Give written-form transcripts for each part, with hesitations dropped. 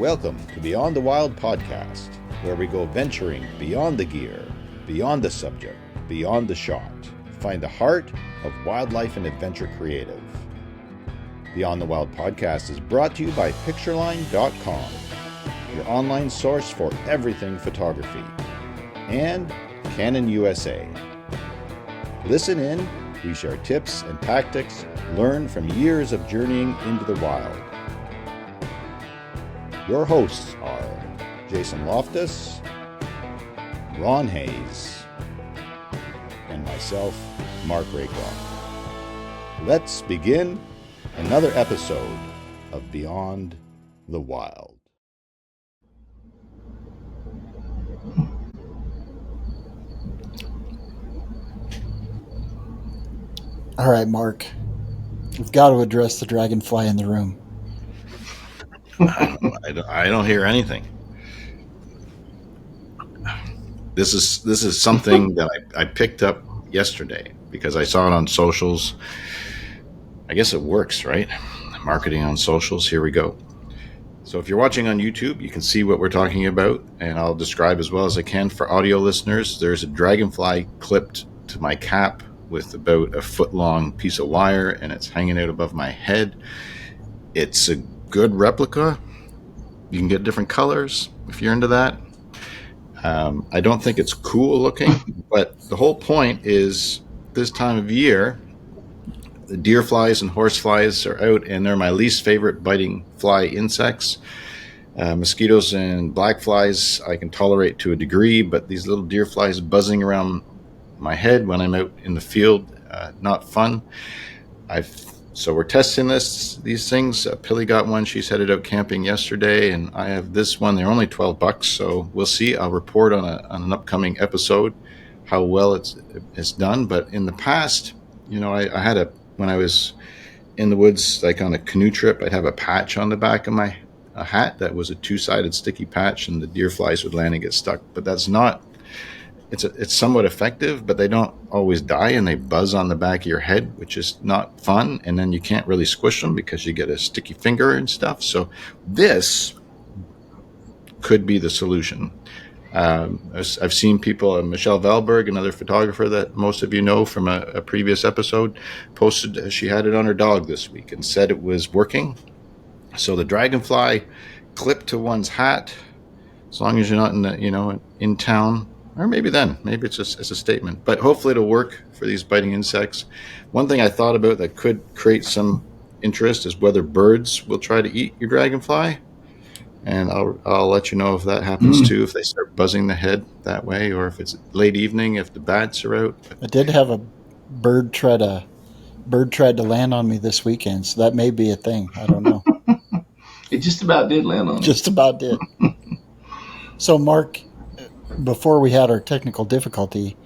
Welcome to Beyond the Wild podcast, where we go venturing beyond the gear, beyond the subject, beyond the shot, to find the heart of wildlife and adventure creative. Beyond the Wild podcast is brought to you by Pictureline.com, your online source for everything photography, and Canon USA. Listen in, we share tips and tactics learned from years of journeying into the wild. Your hosts are Jason Loftus, Ron Hayes, and myself, Mark Raycroft. Let's begin another episode of Beyond the Wild. All right, Mark. We've got to address the dragonfly in the room. I don't hear anything. This is something that I picked up yesterday because I saw it on socials. I guess it works, right? Marketing on socials. Here we go. So if you're watching on YouTube, you can see what we're talking about, and I'll describe as well as I can for audio listeners. There's a dragonfly clipped to my cap with about a foot-long piece of wire, and it's hanging out above my head. It's a good replica. You can get different colors if you're into that. I don't think it's cool looking, but the whole point is this time of year, the deer flies and horse flies are out, and they're my least favorite biting fly insects. Mosquitoes and black flies I can tolerate to a degree, but these little deer flies buzzing around my head when I'm out in the field, not fun. So we're testing these things. Pilly got one. She's headed out camping yesterday, and I have this one. They're only $12, so we'll see. I'll report on an upcoming episode how well it's done. But in the past, I had when I was in the woods, like on a canoe trip, I'd have a patch on the back of my hat that was a two-sided sticky patch, and the deer flies would land and get stuck. But that's not. It's somewhat effective, but they don't always die, and they buzz on the back of your head, which is not fun. And then you can't really squish them because you get a sticky finger and stuff. So this could be the solution. I've seen people, Michelle Valberg, another photographer that most of you know from a previous episode, posted she had it on her dog this week and said it was working. So the dragonfly clipped to one's hat, as long as you're not in town. Or maybe it's just as a statement. But hopefully it'll work for these biting insects. One thing I thought about that could create some interest is whether birds will try to eat your dragonfly. And I'll let you know if that happens too, if they start buzzing the head that way, or if it's late evening, if the bats are out. I did have a bird tried to land on me this weekend, so that may be a thing. I don't know. It just about did land on me. Just about did. So, Mark, before we had our technical difficulty,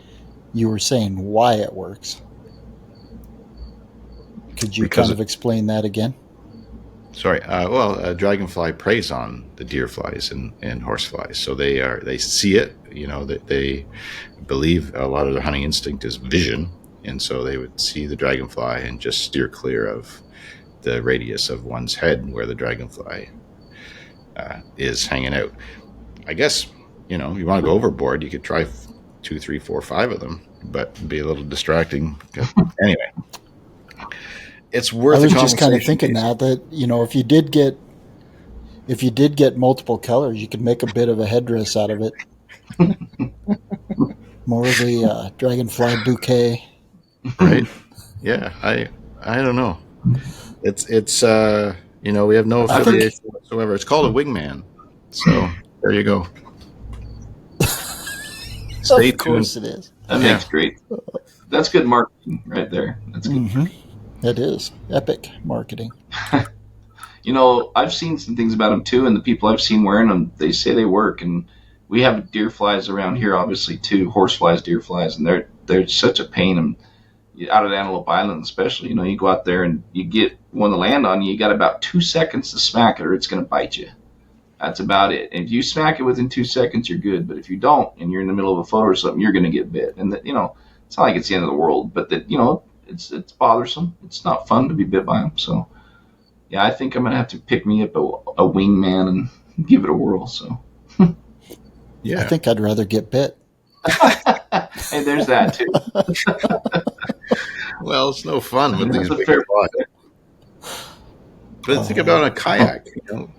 you were saying why it works. Could you kind of explain that again? Sorry. Dragonfly preys on the deer flies and horse flies, so they see it. They believe a lot of their hunting instinct is vision, and so they would see the dragonfly and just steer clear of the radius of one's head where the dragonfly is hanging out. I guess. You want to go overboard, you could try 2, 3, 4, 5 of them, but it'd be a little distracting. Anyway, it's worth. I was just kind of thinking now that if you did get multiple colors, you could make a bit of a headdress out of it. More of a dragonfly bouquet, right? Yeah, I don't know. It's we have no affiliation whatsoever. It's called a wingman. So there you go. Stay tuned. Of course it is. That makes great. That's good marketing right there. That's good. Mm-hmm. It is. Epic marketing. I've seen some things about them too, and the people I've seen wearing them, they say they work. And we have deer flies around here, obviously, too. Horse flies, deer flies, and they're such a pain. And out at Antelope Island especially, you go out there and you get one to land on you, you got about 2 seconds to smack it or it's going to bite you. That's about it. And if you smack it within 2 seconds, you're good. But if you don't, and you're in the middle of a photo or something, you're going to get bit. And that, it's not like it's the end of the world, but that, it's bothersome. It's not fun to be bit by them. So, yeah, I think I'm going to have to pick me up a wingman and give it a whirl. So Yeah. I think I'd rather get bit. and there's that too. Well, it's no fun with these That's a big fair flies. But think about a kayak.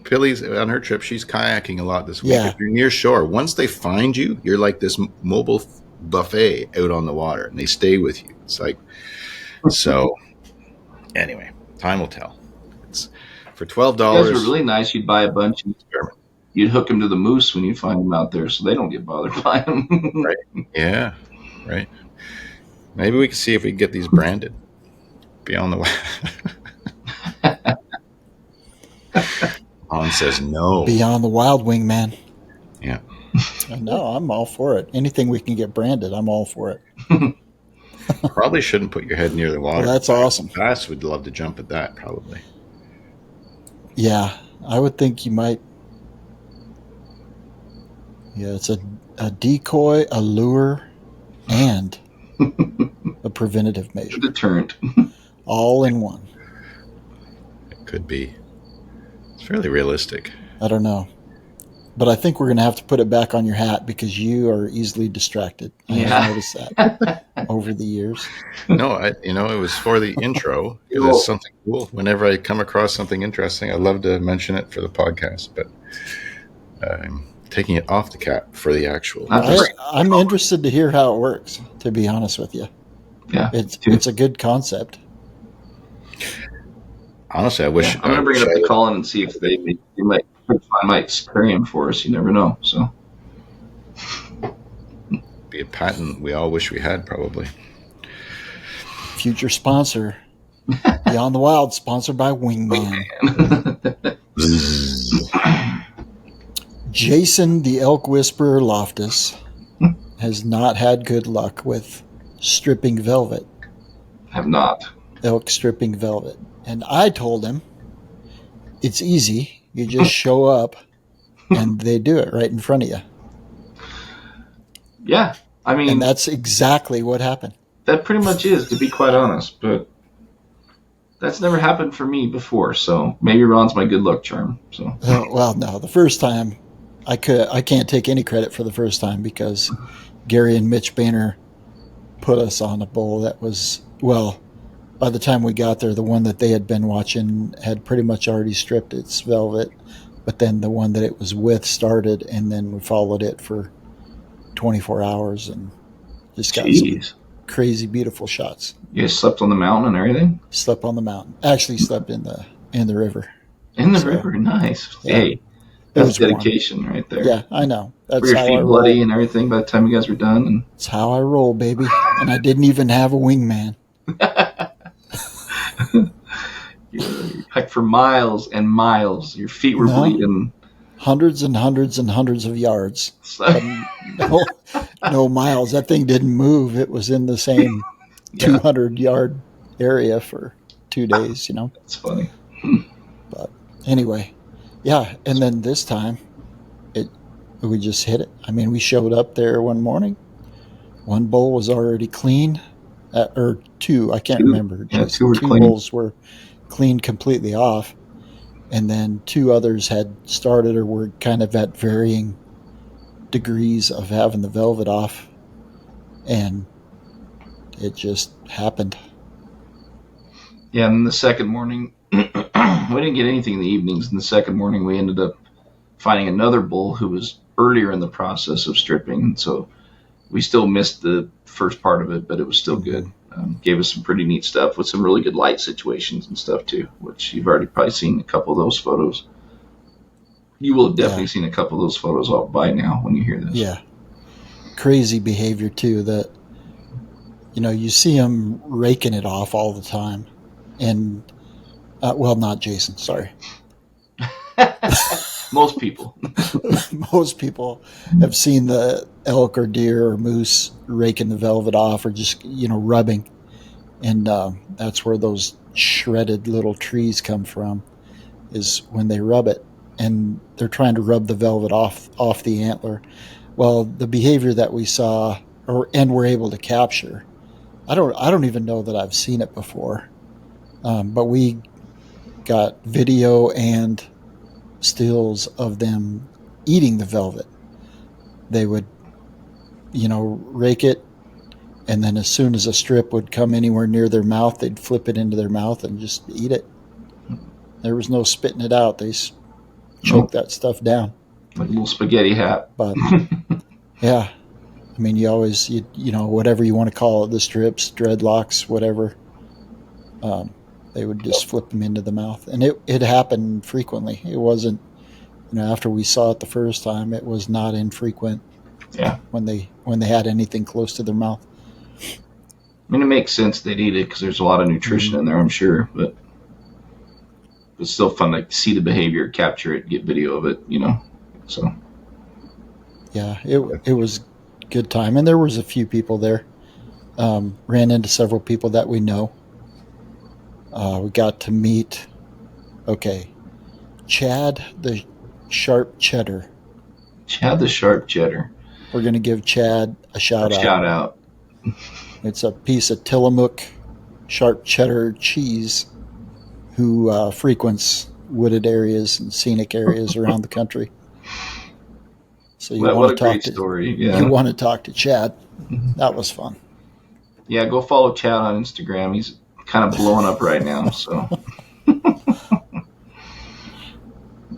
Pilly's on her trip. She's kayaking a lot this week. Yeah. If you're near shore, once they find you, you're like this mobile buffet out on the water, and they stay with you. It's like so. Anyway, time will tell. It's for $12. You guys were really nice. You'd buy a bunch and you'd hook them to the moose when you find them out there, so they don't get bothered by them. Right? Yeah. Right. Maybe we can see if we can get these branded. Beyond the Wild. On says no. Beyond the Wild Wing, man. Yeah. No, I'm all for it. Anything we can get branded, I'm all for it. Probably shouldn't put your head near the water. Well, that's awesome. Bass would love to jump at that, probably. Yeah, I would think you might. Yeah, it's a decoy, a lure, and a preventative measure. Deterrent. All in one. It could be. It's fairly realistic. I don't know. But I think we're going to have to put it back on your hat because you are easily distracted. I've noticed that over the years. No, it was for the intro. Because it's something cool. Whenever I come across something interesting, I love to mention it for the podcast. But I'm taking it off the cap for the actual. I'm interested to hear how it works, to be honest with you. Yeah. It's a good concept. Honestly, I wish. I'm going to bring it up to Colin and see if they might carry him for us. You never know. So, be a patent we all wish we had, probably. Future sponsor, Beyond the Wild, sponsored by Wingman. Jason, the elk whisperer Loftus, has not had good luck with stripping velvet. Have not. Elk stripping velvet. And I told him, it's easy. You just show up and they do it right in front of you. Yeah. I mean, and that's exactly what happened. That pretty much is, to be quite honest. But that's never happened for me before. So maybe Ron's my good luck charm. So well, no, the first time I can't take any credit for the first time because Gary and Mitch Boehner put us on a bull that was, well, by the time we got there, the one that they had been watching had pretty much already stripped its velvet, but then the one that it was with started, and then we followed it for 24 hours and just got some crazy, beautiful shots. You guys slept on the mountain and everything? Slept on the mountain. Actually slept in the river. In the river? Nice. Yeah. Hey, that's dedication right there. Yeah, I know. That's were your feet bloody and everything by the time you guys were done? And that's how I roll, baby. And I didn't even have a wingman. Like for miles and miles, your feet were bleeding. Hundreds and hundreds and hundreds of yards. No miles. That thing didn't move. It was in the same 200-yard area for 2 days, That's funny. But anyway, yeah. And then this time, we just hit it. I mean, we showed up there one morning. One bull was already clean, or two. I can't remember. Yeah, two clean. Bulls were cleaned completely off, and then two others had started or were kind of at varying degrees of having the velvet off, and it just happened. Yeah, and the second morning, we didn't get anything in the evenings. In the second morning, we ended up finding another bull who was earlier in the process of stripping, so we still missed the first part of it, but it was still good. Gave us some pretty neat stuff with some really good light situations and stuff too, which you've already probably seen a couple of those photos. You will have definitely seen a couple of those photos all by now when you hear this. Yeah. Crazy behavior too, that, you see them raking it off all the time. And, well, not Jason, sorry. Most people. Most people have seen the elk or deer or moose raking the velvet off or just, rubbing. And that's where those shredded little trees come from, is when they rub it. And they're trying to rub the velvet off the antler. Well, the behavior that we saw and were able to capture, I don't even know that I've seen it before. But we got video and stills of them eating the velvet. They would, rake it, and then as soon as a strip would come anywhere near their mouth, they'd flip it into their mouth and just eat it. There was no spitting it out. They choked that stuff down. Like a little spaghetti hat. But yeah, I mean, you always, whatever you want to call it, the strips, dreadlocks, whatever, they would just flip them into the mouth. And it happened frequently. It wasn't, after we saw it the first time, it was not infrequent. Yeah. When they had anything close to their mouth. I mean, it makes sense they'd eat it because there's a lot of nutrition in there, I'm sure. But it's still fun to see the behavior, capture it, get video of it, So. Yeah, it was a good time. And there was a few people there. Ran into several people that we know. We got to meet, Chad the Sharp Cheddar. Chad the Sharp Cheddar. We're going to give Chad a shout out. It's a piece of Tillamook Sharp Cheddar cheese who frequents wooded areas and scenic areas around the country. So you want to talk to story. Yeah. You want to talk to Chad. That was fun. Yeah, go follow Chad on Instagram. He's kind of blowing up right now. So.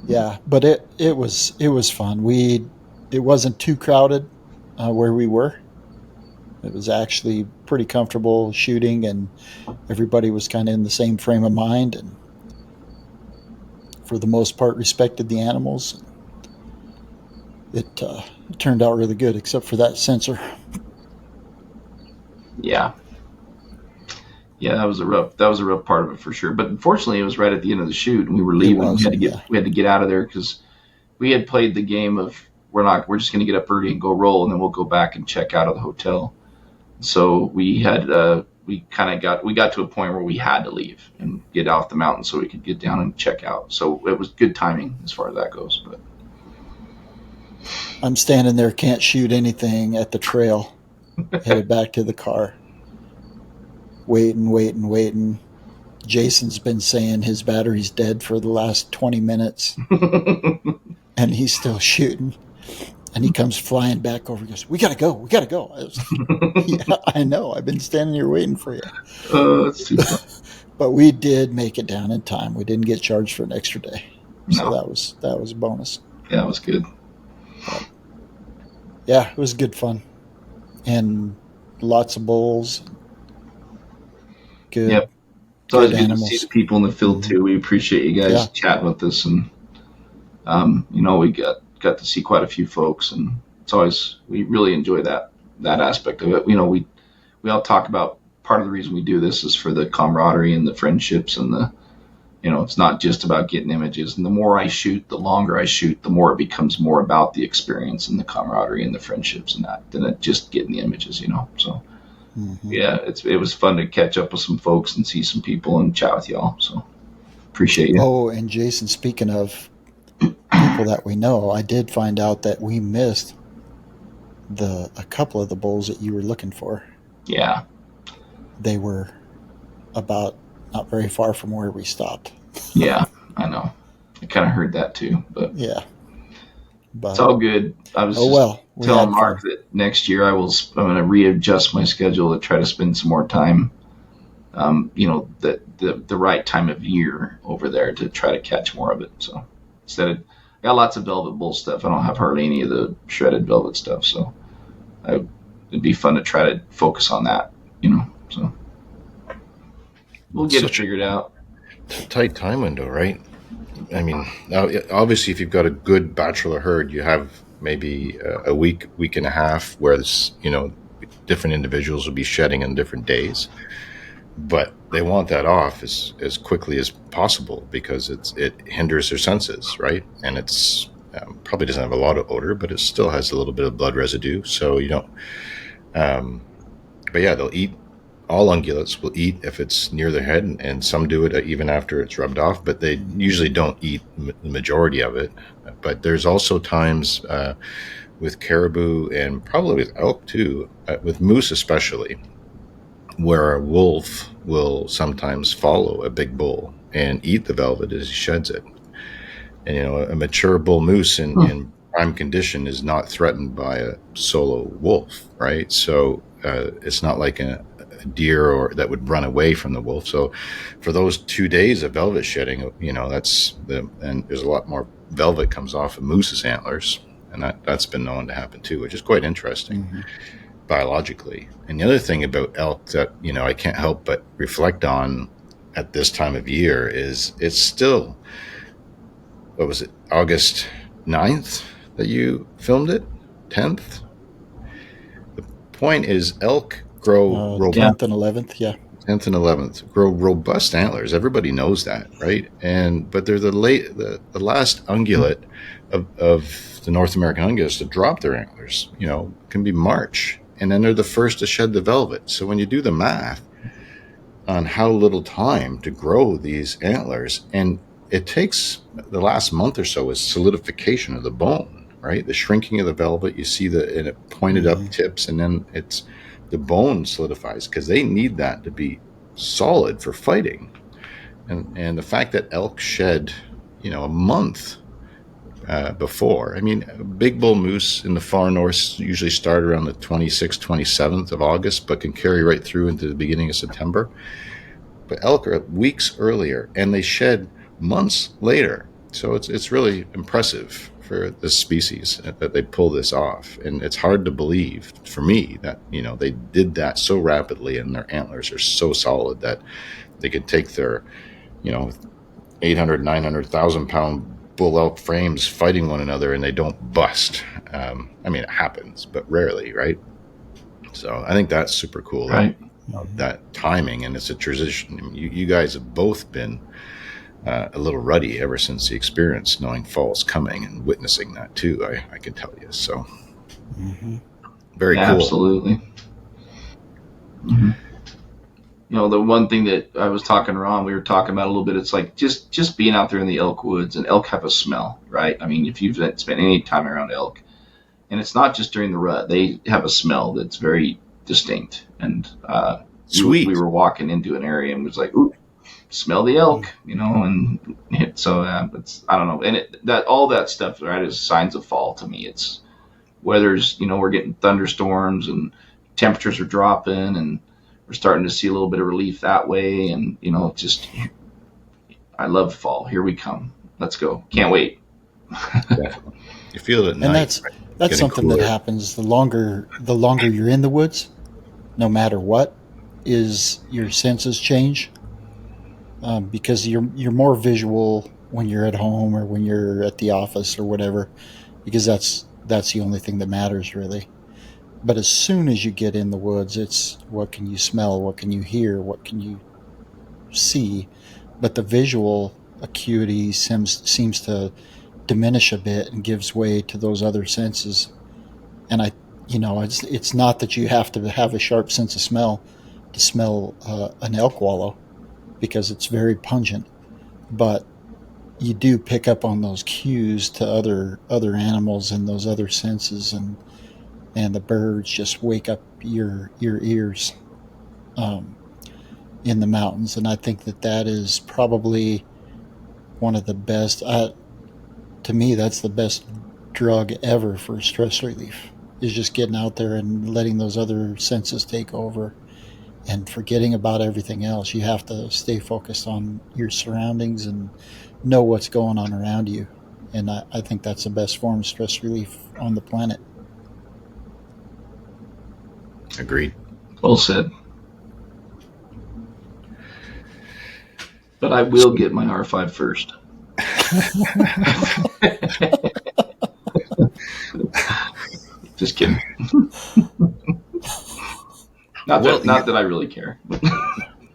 Yeah, but it was fun. It wasn't too crowded where we were. It was actually pretty comfortable shooting, and everybody was kind of in the same frame of mind, and for the most part respected the animals. It turned out really good, except for that sensor. Yeah, that was a rough part of it for sure. But unfortunately, it was right at the end of the shoot, and we were leaving. We had to get out of there because we had played the game of we're just going to get up early and go roll, and then we'll go back and check out of the hotel. So we had we got to a point where we had to leave and get off the mountain so we could get down and check out. So it was good timing as far as that goes. But I'm standing there, can't shoot anything at the trail, headed back to the car. Waiting. Jason's been saying his battery's dead for the last 20 minutes, and he's still shooting. And he comes flying back over and goes, we got to go. I was like, yeah, I know. I've been standing here waiting for you. That's too fun. But we did make it down in time. We didn't get charged for an extra day. So No. that was a bonus. Yeah, it was good. But, yeah, it was good fun. And lots of bulls. Good. Yep. It's always good animals. to see the people in the field too. We appreciate you guys chatting with us, and we got to see quite a few folks, and we really enjoy that aspect of it. We all talk about part of the reason we do this is for the camaraderie and the friendships, and it's not just about getting images. And the more I shoot, the longer I shoot, the more it becomes more about the experience and the camaraderie and the friendships and that than just getting the images. So. Mm-hmm. Yeah, it was fun to catch up with some folks and see some people and chat with y'all. So appreciate you. Oh, and Jason, speaking of people that we know, I did find out that we missed a couple of the bulls that you were looking for. Yeah, they were about not very far from where we stopped. Yeah, I know. I kind of heard that too, but yeah. But it's all good. I was telling Mark that next year I'm going to readjust my schedule to try to spend some more time, the right time of year over there to try to catch more of it. So I got lots of velvet bull stuff. I don't have hardly any of the shredded velvet stuff. So it'd be fun to try to focus on that, so we'll get it figured out. Tight time window, right? I mean, now obviously, if you've got a good bachelor herd, you have maybe a week and a half where different individuals will be shedding on different days, but they want that off as quickly as possible because it hinders their senses, right? And it's probably doesn't have a lot of odor, but it still has a little bit of blood residue. So you don't. But yeah, they'll eat. All ungulates will eat if it's near their head, and some do it even after it's rubbed off, but they usually don't eat the majority of it. But there's also times with caribou and probably with elk too, with moose especially, where a wolf will sometimes follow a big bull and eat the velvet as he sheds it. And a mature bull moose Hmm. in prime condition is not threatened by a solo wolf, right? So it's not like a deer or that would run away from the wolf. So for those 2 days of velvet shedding, and there's a lot more velvet comes off of moose's antlers, and that's been known to happen too, which is quite interesting Mm-hmm. biologically. And the other thing about elk that I can't help but reflect on at this time of year is it's still, what was it, August 9th that you filmed it? 10th? The point is elk grow Yeah. 10th and 11th, yeah. 10th and 11th grow robust antlers. Everybody knows that, right? But they're the last ungulate of the North American ungulates to drop their antlers. Can be March, and then they're the first to shed the velvet. So when you do the math on how little time to grow these antlers, and it takes the last month or so is solidification of the bone, right? The shrinking of the velvet. You see and it pointed Mm-hmm. up tips, and then the bone solidifies because they need that to be solid for fighting. And the fact that elk shed, a month before. I mean, big bull moose in the far north usually start around the 26th, 27th of August, but can carry right through into the beginning of September. But elk are weeks earlier, and they shed months later. So it's really impressive for this species that they pull this off, and it's hard to believe for me that they did that so rapidly, and their antlers are so solid that they could take their 800, 900,000 pound bull elk frames fighting one another and they don't bust. I mean, it happens, but rarely, right? So I think that's super cool that Right. Mm-hmm. that timing, and it's a transition. I mean, you guys have both been a little ruddy ever since the experience, knowing fall's coming and witnessing that too. I can tell you. So Mm-hmm. very Yeah, cool. absolutely. Hmm. The one thing that I was talking Ron, we were talking about a little bit. It's like just being out there in the elk woods, and elk have a smell, right? I mean, if you've spent any time around elk, and it's not just during the rut, they have a smell that's very distinct. And we Sweet. were walking into an area and was like, ooh, smell the elk, and so it's, I don't know, and that all that stuff, right, is signs of fall to me. It's weather's, we're getting thunderstorms and temperatures are dropping, and we're starting to see a little bit of relief that way, and just I love fall. Here we come. Let's go. Can't wait. Definitely. You feel it at And night, that's right? that's Getting something that cooler. happens the longer you're in the woods, no matter what, is your senses change, because you're more visual when you're at home or when you're at the office or whatever, because that's the only thing that matters really. But as soon as you get in the woods, it's what can you smell, what can you hear, what can you see. But the visual acuity seems to diminish a bit and gives way to those other senses. And it's not that you have to have a sharp sense of smell to smell an elk wallow, because it's very pungent. But you do pick up on those cues to other animals and those other senses, and the birds just wake up your ears, um, in the mountains. And I think that is probably one of the best. To me, that's the best drug ever for stress relief. Is just getting out there and letting those other senses take over and forgetting about everything else. You have to stay focused on your surroundings and know what's going on around you. And I think that's the best form of stress relief on the planet. Agreed. Well said. But I will So, get my R5 first. Just kidding. well, Not that I really care.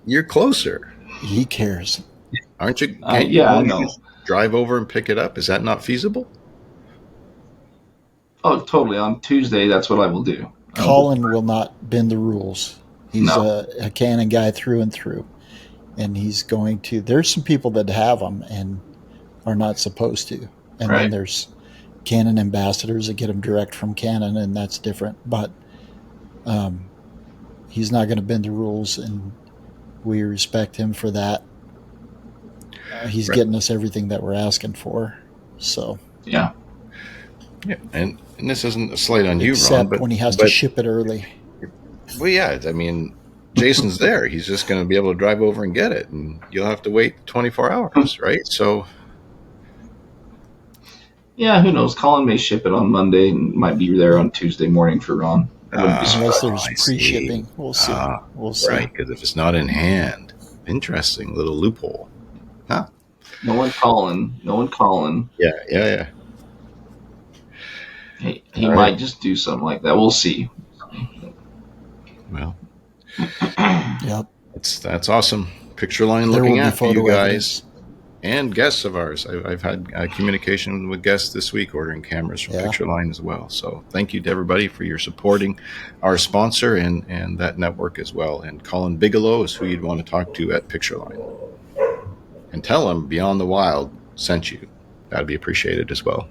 you're closer, He cares. aren't you? Can't you Yeah, I both know. just drive over and pick it up? Is that not feasible? Oh, totally. On Tuesday, that's what I will do. Colin will not bend the rules. He's No, a cannon guy through and through, and he's going to. There's some people that have them and are not supposed to, and then right? there's Canon ambassadors that get them direct from Canon, and that's different. But um, he's not going to bend the rules, and we respect him for that. He's Right. getting us everything that we're asking for. So Yeah. Yeah, and this isn't a slight on you, Ron, except when he has to ship it early. Well, yeah, I mean, Jason's there. He's just going to be able to drive over and get it, and you'll have to wait 24 hours, right? So, Yeah, who knows? Colin may ship it on Monday and might be there on Tuesday morning for Ron. I wouldn't be Unless surprised. there's pre-shipping. We'll see. We'll see. Right, because if it's not in hand, interesting little loophole. Huh? No one calling. Yeah. He might just do something like that. We'll see. Well, Yep. that's awesome. Picture line looking after you guys. Evidence. And guests of ours. I've had communication with guests this week ordering cameras from Picture Line as well. So thank you to everybody for your supporting our sponsor and that network as well. And Colin Bigelow is who you'd want to talk to at Picture Line. And tell him Beyond the Wild sent you. That'd be appreciated as well.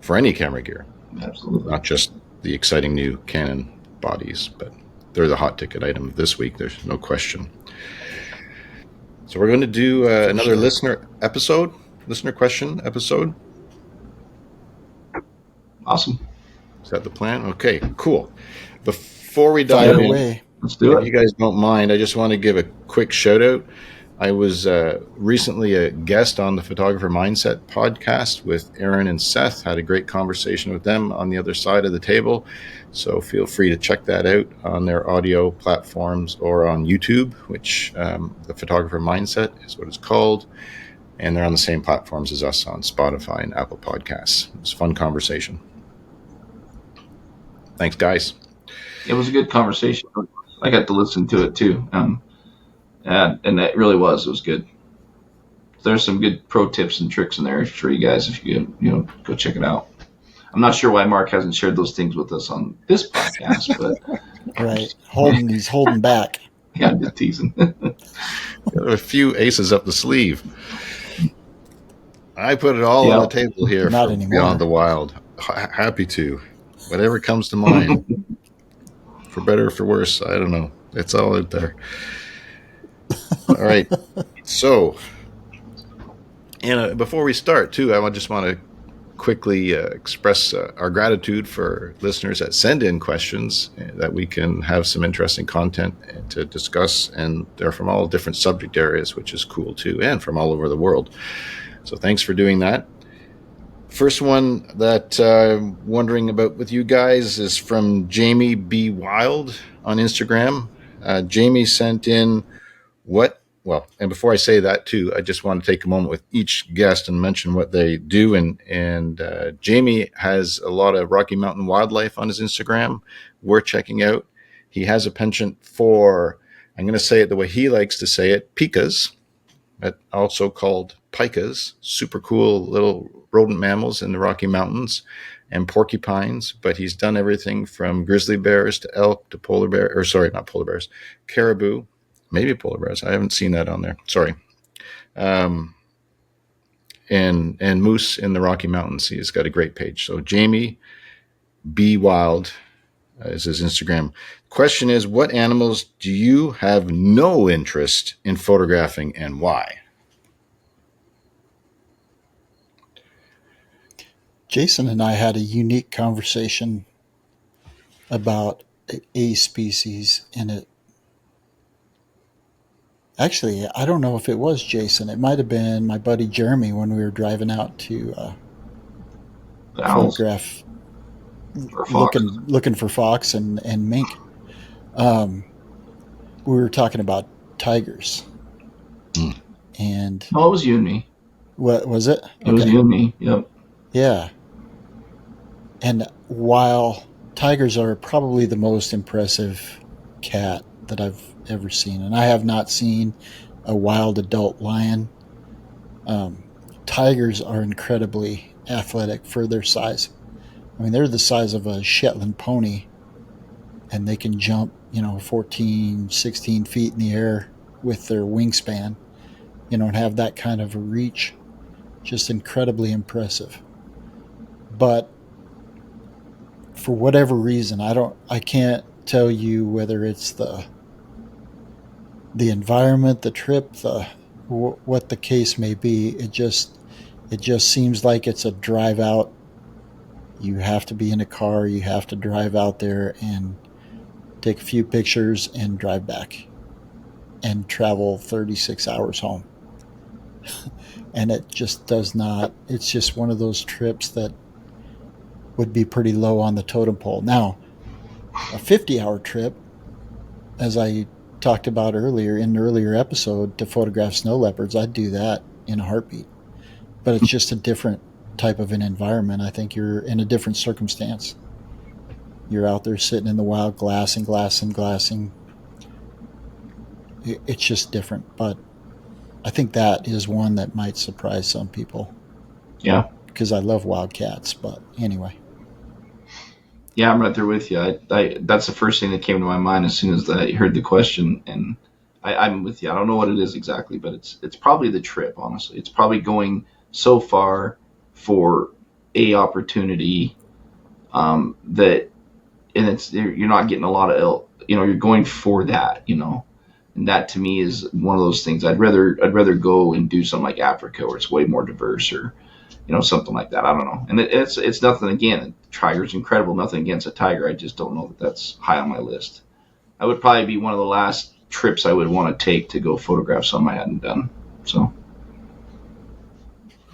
For any camera gear. Absolutely. Not just the exciting new Canon bodies, but they're the hot ticket item this week. There's no question. So we're going to do another listener question episode. Awesome. Is that the plan? Okay, cool. Before we dive in, let's do it. If you guys don't mind, I just want to give a quick shout out. I was recently a guest on the Photographer Mindset podcast with Aaron and Seth. Had a great conversation with them on the other side of the table. So feel free to check that out on their audio platforms or on YouTube, which the Photographer Mindset is what it's called. And they're on the same platforms as us on Spotify and Apple Podcasts. It was a fun conversation. Thanks, guys. It was a good conversation. I got to listen to it too. And it really was. It was good. There's some good pro tips and tricks in there for you guys if you go check it out. I'm not sure why Mark hasn't shared those things with us on this podcast, but right, he's holding back. Yeah, I'm just teasing. Got a few aces up the sleeve. I put it all on the table here for Beyond the Wild. Happy to, whatever comes to mind, for better or for worse. I don't know. It's all out there. All right. So, and before we start, too, I just want to quickly express our gratitude for listeners that send in questions that we can have some interesting content to discuss. And they're from all different subject areas, which is cool, too, and from all over the world. So thanks for doing that. First one that I'm wondering about with you guys is from Jamie B. Wild on Instagram. Jamie sent in and before I say that too, I just want to take a moment with each guest and mention what they do. And Jamie has a lot of Rocky Mountain wildlife on his Instagram. We're checking out. He has a penchant for, I'm going to say it the way he likes to say it, pikas, but also called pikas, super cool little rodent mammals in the Rocky Mountains, and porcupines. But he's done everything from grizzly bears to elk to polar bear, or sorry, not polar bears, caribou. Maybe polar bears. I haven't seen that on there. Sorry. And moose in the Rocky Mountains. He's got a great page. So Jamie B. Wild is his Instagram. Question is, what animals do you have no interest in photographing and why? Jason and I had a unique conversation about a species in it. Actually, I don't know if it was Jason. It might have been my buddy Jeremy when we were driving out to photograph, looking for fox and mink. We were talking about tigers. And it was you and me. What was it? It was you and me. Yep. Yeah. And while tigers are probably the most impressive cat that I've ever seen, and I have not seen a wild adult lion, tigers are incredibly athletic for their size. I mean, they're the size of a Shetland pony, and they can jump, 14, 16 feet in the air with their wingspan, and have that kind of a reach. Just incredibly impressive. But for whatever reason, I can't tell you whether it's the environment, the trip, what the case may be. It just seems like it's a drive out. You have to be in a car. You have to drive out there and take a few pictures and drive back and travel 36 hours home. And it just does not, it's just one of those trips that would be pretty low on the totem pole. Now, a 50-hour trip, as I talked about earlier in an earlier episode, to photograph snow leopards, I'd do that in a heartbeat. But it's just a different type of an environment. I think you're in a different circumstance. You're out there sitting in the wild, glassing. It's just different. But I think that is one that might surprise some people. Yeah. Because I love wildcats. But anyway. Yeah, I'm right there with you. That's the first thing that came to my mind as soon as I heard the question, and I'm with you. I don't know what it is exactly, but it's probably the trip. Honestly, it's probably going so far for a opportunity that, and you're not getting a lot of you're going for that, and that to me is one of those things. I'd rather go and do something like Africa where it's way more diverse, or something like that. I don't know. And it's nothing, again, the tiger's incredible. Nothing against a tiger. I just don't know that that's high on my list. I would probably be one of the last trips I would want to take to go photograph something I hadn't done. So,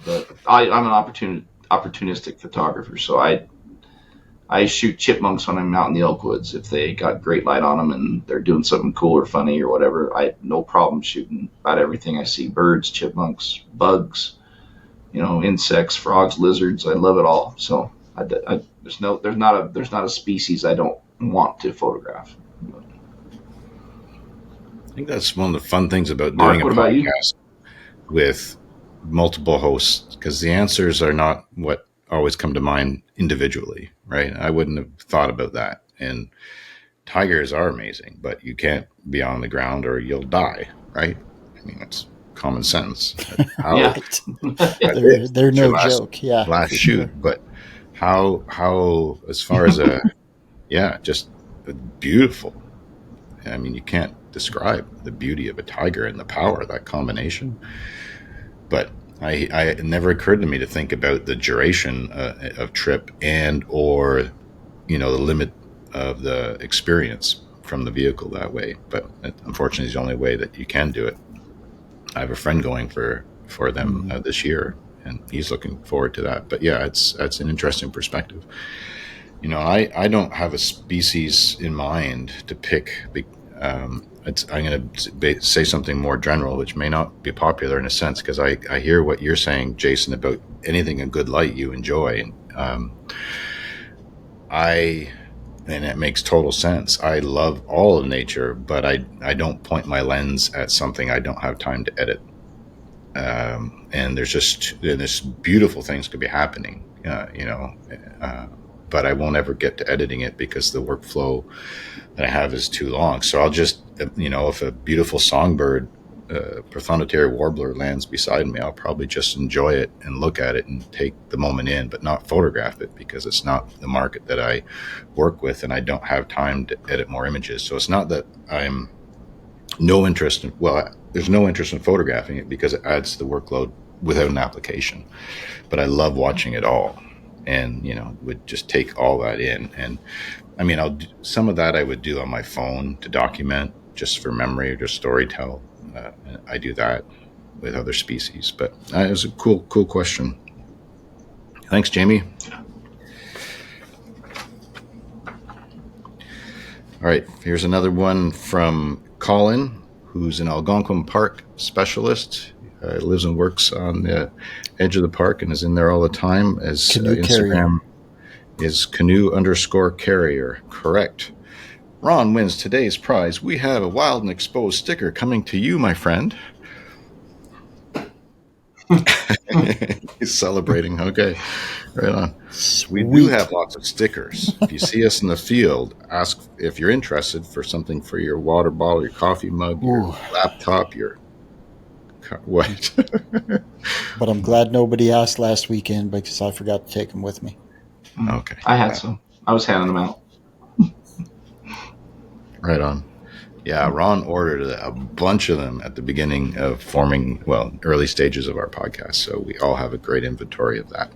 but I'm an opportunistic photographer. So I shoot chipmunks when I'm out in the elk woods. If they got great light on them and they're doing something cool or funny or whatever, I have no problem shooting about everything I see: birds, chipmunks, bugs, insects, frogs, lizards. I love it all. So there's not a species I don't want to photograph. I think that's one of the fun things about Mark, doing a what about you? podcast with multiple hosts, because the answers are not what always come to mind individually, right? I wouldn't have thought about that. And tigers are amazing, but you can't be on the ground or you'll die, right? I mean, it's common sense. How, Yeah. They're no joke. Yeah. Last for shoot, sure. but how as far as just beautiful. I mean, you can't describe the beauty of a tiger and the power of that combination. But it never occurred to me to think about the duration of trip and or the limit of the experience from the vehicle that way. But unfortunately, it's the only way that you can do it. I have a friend going for them this year, and he's looking forward to that. But yeah, it's an interesting perspective. I don't have a species in mind to pick. I'm going to say something more general, which may not be popular in a sense, because I hear what you're saying, Jason, about anything in good light you enjoy. And it makes total sense. I love all of nature, but I don't point my lens at something I don't have time to edit. And there's beautiful things could be happening, but I won't ever get to editing it because the workflow that I have is too long. So I'll just, if a beautiful songbird, prothonotary warbler lands beside me, I'll probably just enjoy it and look at it and take the moment in, but not photograph it because it's not the market that I work with and I don't have time to edit more images. So it's not that I'm there's no interest in photographing it because it adds to the workload without an application. But I love watching it all and, would just take all that in. And I mean, some of that I would do on my phone to document just for memory or just storytell. I do that with other species, but it was a cool question. Thanks, Jamie. All right, here's another one from Colin, who's an Algonquin Park specialist. Lives and works on the edge of the park and is in there all the time. As Instagram is canoe_carrier. Correct. Ron wins today's prize. We have a wild and exposed sticker coming to you, my friend. He's celebrating. Okay, right on. Sweet. We do have lots of stickers. If you see us in the field, ask if you're interested for something for your water bottle, your coffee mug, your laptop, your what? But I'm glad nobody asked last weekend because I forgot to take them with me. Okay. I had some. I was handing them out. Right on. Yeah, Ron ordered a bunch of them at the beginning of forming, well, early stages of our podcast. So we all have a great inventory of that.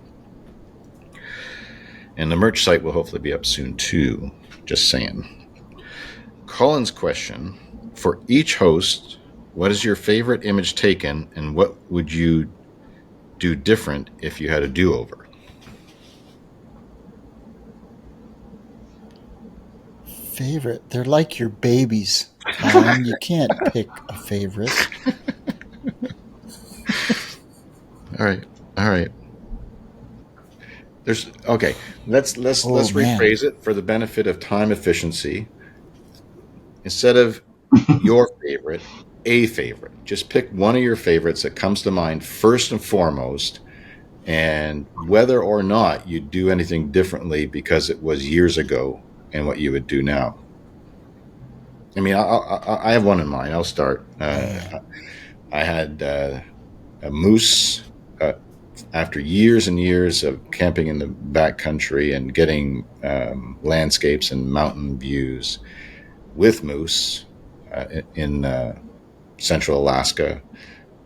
And the merch site will hopefully be up soon too. Just saying. Colin's question: for each host, what is your favorite image taken, and what would you do different if you had a do-over? Favorite? They're like your babies, Colin. You can't pick a favorite. All right, all right. There's okay. Let's Oh man, rephrase it for the benefit of time efficiency. Instead of your favorite, a favorite. Just pick one of your favorites that comes to mind first and foremost, and whether or not you do anything differently because it was years ago and what you would do now. I mean, I have one in mind. I'll start. I had a moose after years and years of camping in the backcountry and getting landscapes and mountain views with moose in central Alaska.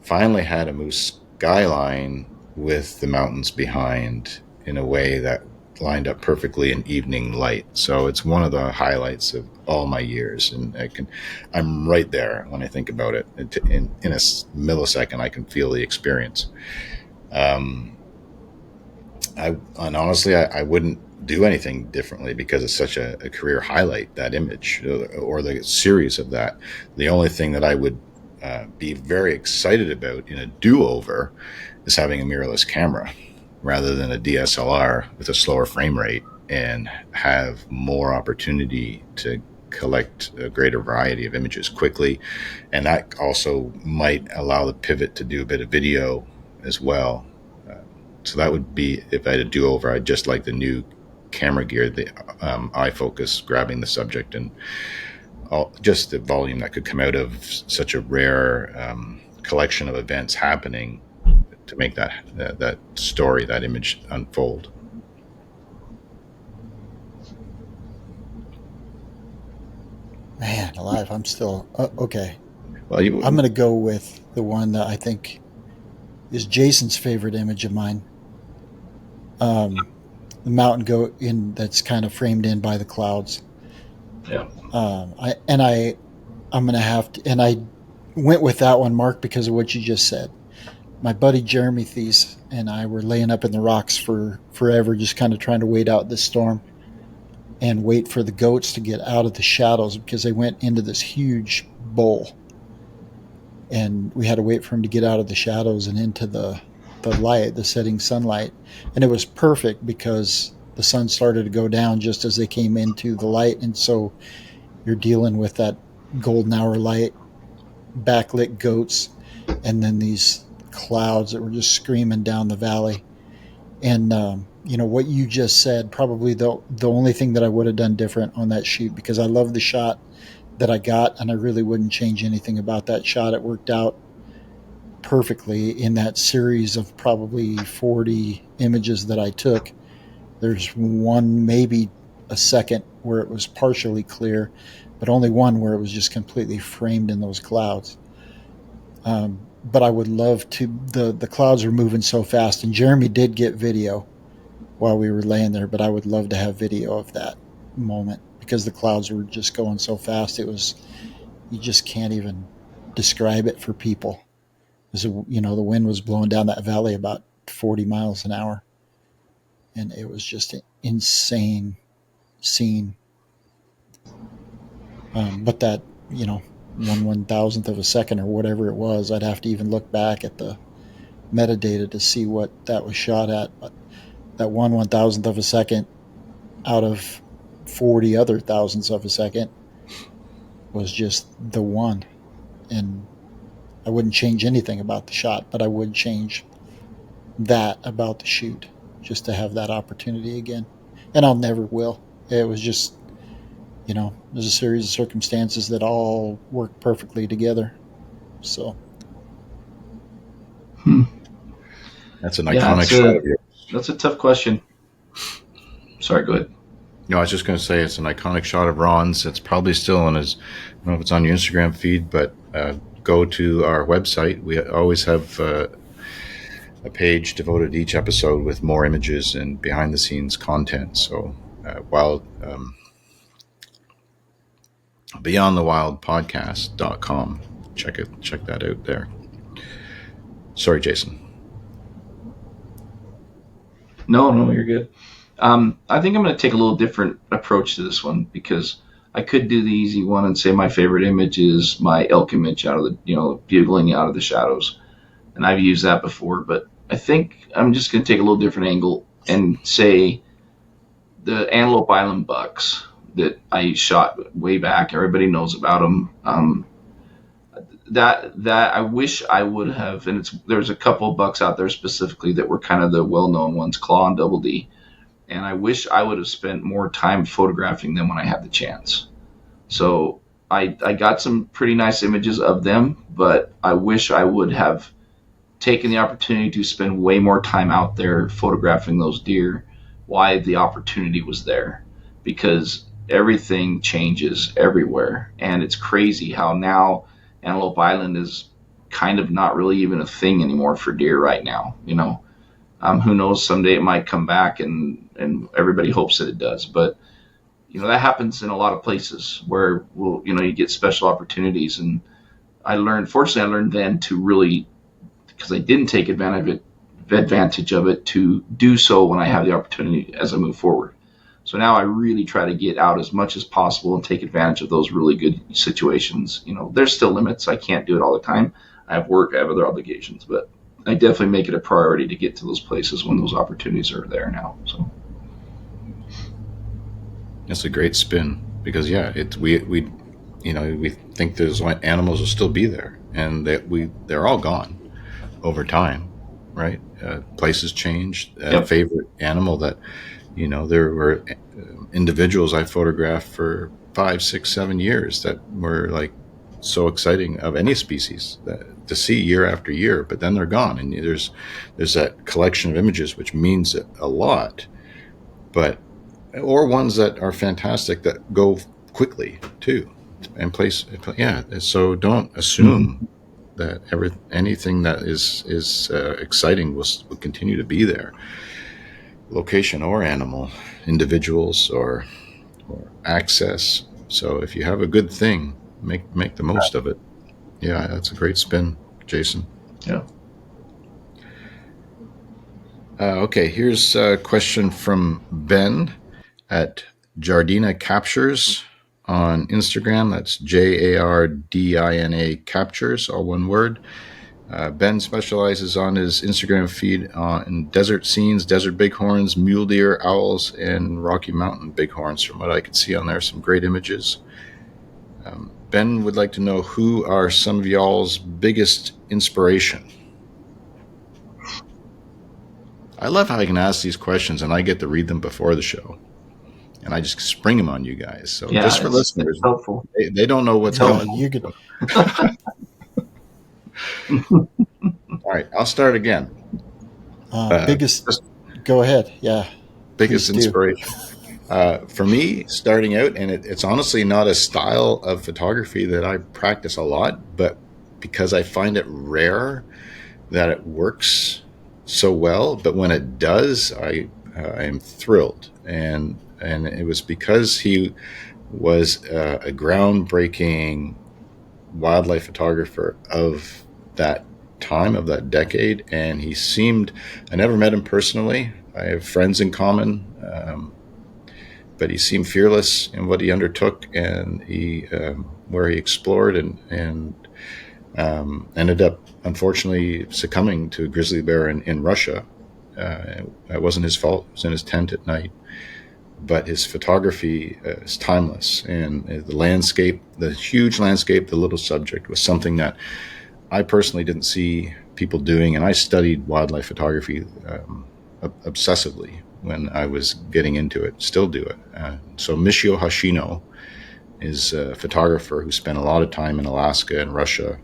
Finally had a moose skyline with the mountains behind in a way that lined up perfectly in evening light. So it's one of the highlights of all my years, and I'm right there when I think about it. In a millisecond, I can feel the experience. Um, and honestly, I wouldn't do anything differently because it's such a career highlight, that image or the series of that. The only thing that I would be very excited about in a do-over is having a mirrorless camera rather than a DSLR with a slower frame rate, and have more opportunity to collect a greater variety of images quickly. And that also might allow the pivot to do a bit of video as well. So that would be, if I had a do-over, I'd just like the new camera gear, the iFocus, grabbing the subject, and just the volume that could come out of such a rare collection of events happening to make that story, that image unfold. man, alive! I'm still okay. Well, I'm going to go with the one that I think is Jason's favorite image of mine. The mountain goat in that's kind of framed in by the clouds. Yeah. I'm going to have to, and I went with that one, Mark, because of what you just said. My buddy Jeremy Thies and I were laying up in the rocks for forever, just kind of trying to wait out this storm and wait for the goats to get out of the shadows because they went into this huge bowl. And we had to wait for him to get out of the shadows and into the light, the setting sunlight. And it was perfect because the sun started to go down just as they came into the light. And so you're dealing with that golden hour light, backlit goats, and then these clouds that were just screaming down the valley. And what you just said, probably the only thing that I would have done different on that shoot, because I love the shot that I got, and I really wouldn't change anything about that shot. It worked out perfectly in that series of probably 40 images that I took. There's one, maybe a second, where it was partially clear, but only one where it was just completely framed in those clouds. But I would love to. The clouds were moving so fast, and Jeremy did get video while we were laying there. But I would love to have video of that moment because the clouds were just going so fast. It was, you just can't even describe it for people. The wind was blowing down that valley about 40 miles an hour, and it was just an insane scene. But that, 1/1000th of a second or whatever it was, I'd have to even look back at the metadata to see what that was shot at. But that 1/1000th of a second out of 40 other thousandths of a second was just the one. And I wouldn't change anything about the shot, but I would change that about the shoot just to have that opportunity again. And I'll never will. It was just, there's a series of circumstances that all work perfectly together. So. That's an iconic shot of yours. That's a tough question. Sorry, go ahead. No, I was just going to say it's an iconic shot of Ron's. It's probably still on his. I don't know if it's on your Instagram feed, but go to our website. We always have a page devoted to each episode with more images and behind the scenes content. So, wild beyondthewildpodcast.com. Check that out there. Sorry, Jason. No, you're good. I think I'm going to take a little different approach to this one because I could do the easy one and say my favorite image is my elk image out of the, bugling out of the shadows. And I've used that before, but I think I'm just going to take a little different angle and say the Antelope Island bucks that I shot way back. Everybody knows about them. That I wish I would have, and there's a couple of bucks out there specifically that were kind of the well-known ones, Claw and Double D, and I wish I would have spent more time photographing them when I had the chance. So I got some pretty nice images of them, but I wish I would have taken the opportunity to spend way more time out there photographing those deer while the opportunity was there, because everything changes everywhere, and it's crazy how now Antelope Island is kind of not really even a thing anymore for deer right now. Who knows? Someday it might come back, and everybody hopes that it does. But that happens in a lot of places where you get special opportunities. And fortunately, I learned then to really, because I didn't take advantage of it, to do so when I have the opportunity as I move forward. So now I really try to get out as much as possible and take advantage of those really good situations. There's still limits. I can't do it all the time. I have work, I have other obligations, but I definitely make it a priority to get to those places when those opportunities are there now. So that's a great spin because we think those animals will still be there, and they're all gone over time, right? Places change. Yep. Favorite animal that there were individuals I photographed for 5, 6, 7 years that were like so exciting of any species to see year after year, but then they're gone, and there's that collection of images which means a lot, or ones that are fantastic that go quickly too, and place. Yeah, so don't assume that anything that is exciting will continue to be there. Location or animal, individuals or access. So if you have a good thing, make the most of it. Yeah, that's a great spin, Jason. Yeah. Okay, here's a question from Ben at Jardina Captures on Instagram. That's JARDINA Captures, all one word. Ben specializes on his Instagram feed in desert scenes, desert bighorns, mule deer, owls, and Rocky Mountain bighorns. From what I could see on there, some great images. Ben would like to know, who are some of y'all's biggest inspiration? I love how I can ask these questions and I get to read them before the show. And I just spring them on you guys. So just for listeners, helpful. They don't know what's coming. You could. All right, I'll start again. Go ahead. Yeah. Biggest inspiration. For me, starting out, and it's honestly not a style of photography that I practice a lot, but because I find it rare that it works so well, but when it does, I am thrilled. And it was because he was a groundbreaking wildlife photographer of that time, of that decade, and he seemed, I never met him personally, I have friends in common, but he seemed fearless in what he undertook, and where he explored, and ended up unfortunately succumbing to a grizzly bear in Russia. It wasn't his fault. It was in his tent at night, but his photography is timeless, and the landscape, the huge landscape, the little subject, was something that I personally didn't see people doing, and I studied wildlife photography obsessively when I was getting into it, still do it. So Michio Hashino is a photographer who spent a lot of time in Alaska and Russia,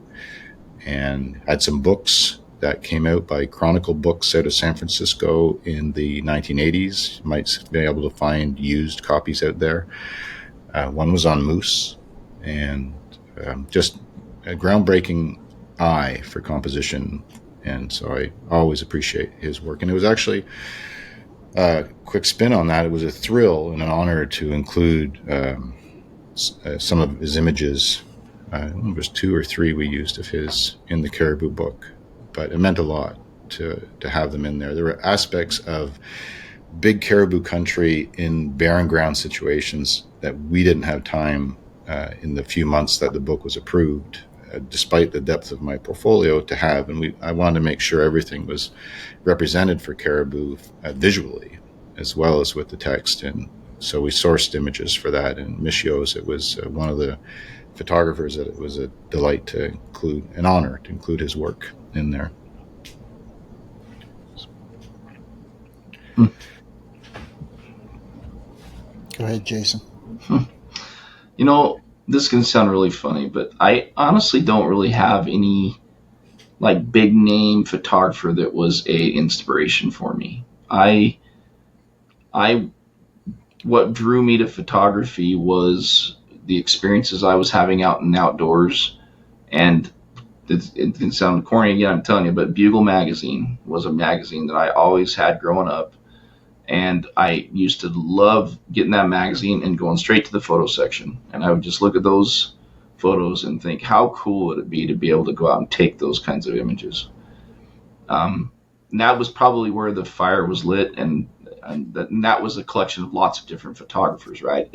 and had some books that came out by Chronicle Books out of San Francisco in the 1980s. You might be able to find used copies out there. One was on moose, and just a groundbreaking eye for composition. And so I always appreciate his work. And it was actually a quick spin on that. It was a thrill and an honor to include some of his images. I don't know if it was 2 or 3 we used of his in the Caribou book, but it meant a lot to have them in there. There were aspects of big caribou country in barren ground situations that we didn't have time in the few months that the book was approved, despite the depth of my portfolio, to have. And I wanted to make sure everything was represented for caribou visually, as well as with the text. And so we sourced images for that. And Michio's, it was one of the photographers that it was a delight to include, an honor to include his work in there. Go ahead, Jason. You know, this can sound really funny, but I honestly don't really have any like big name photographer that was a inspiration for me. What drew me to photography was the experiences I was having out in the outdoors, and it can sound corny again, I'm telling you, but Bugle magazine was a magazine that I always had growing up. And I used to love getting that magazine and going straight to the photo section. And I would just look at those photos and think, how cool would it be to be able to go out and take those kinds of images? And that was probably where the fire was lit. And that was a collection of lots of different photographers, right?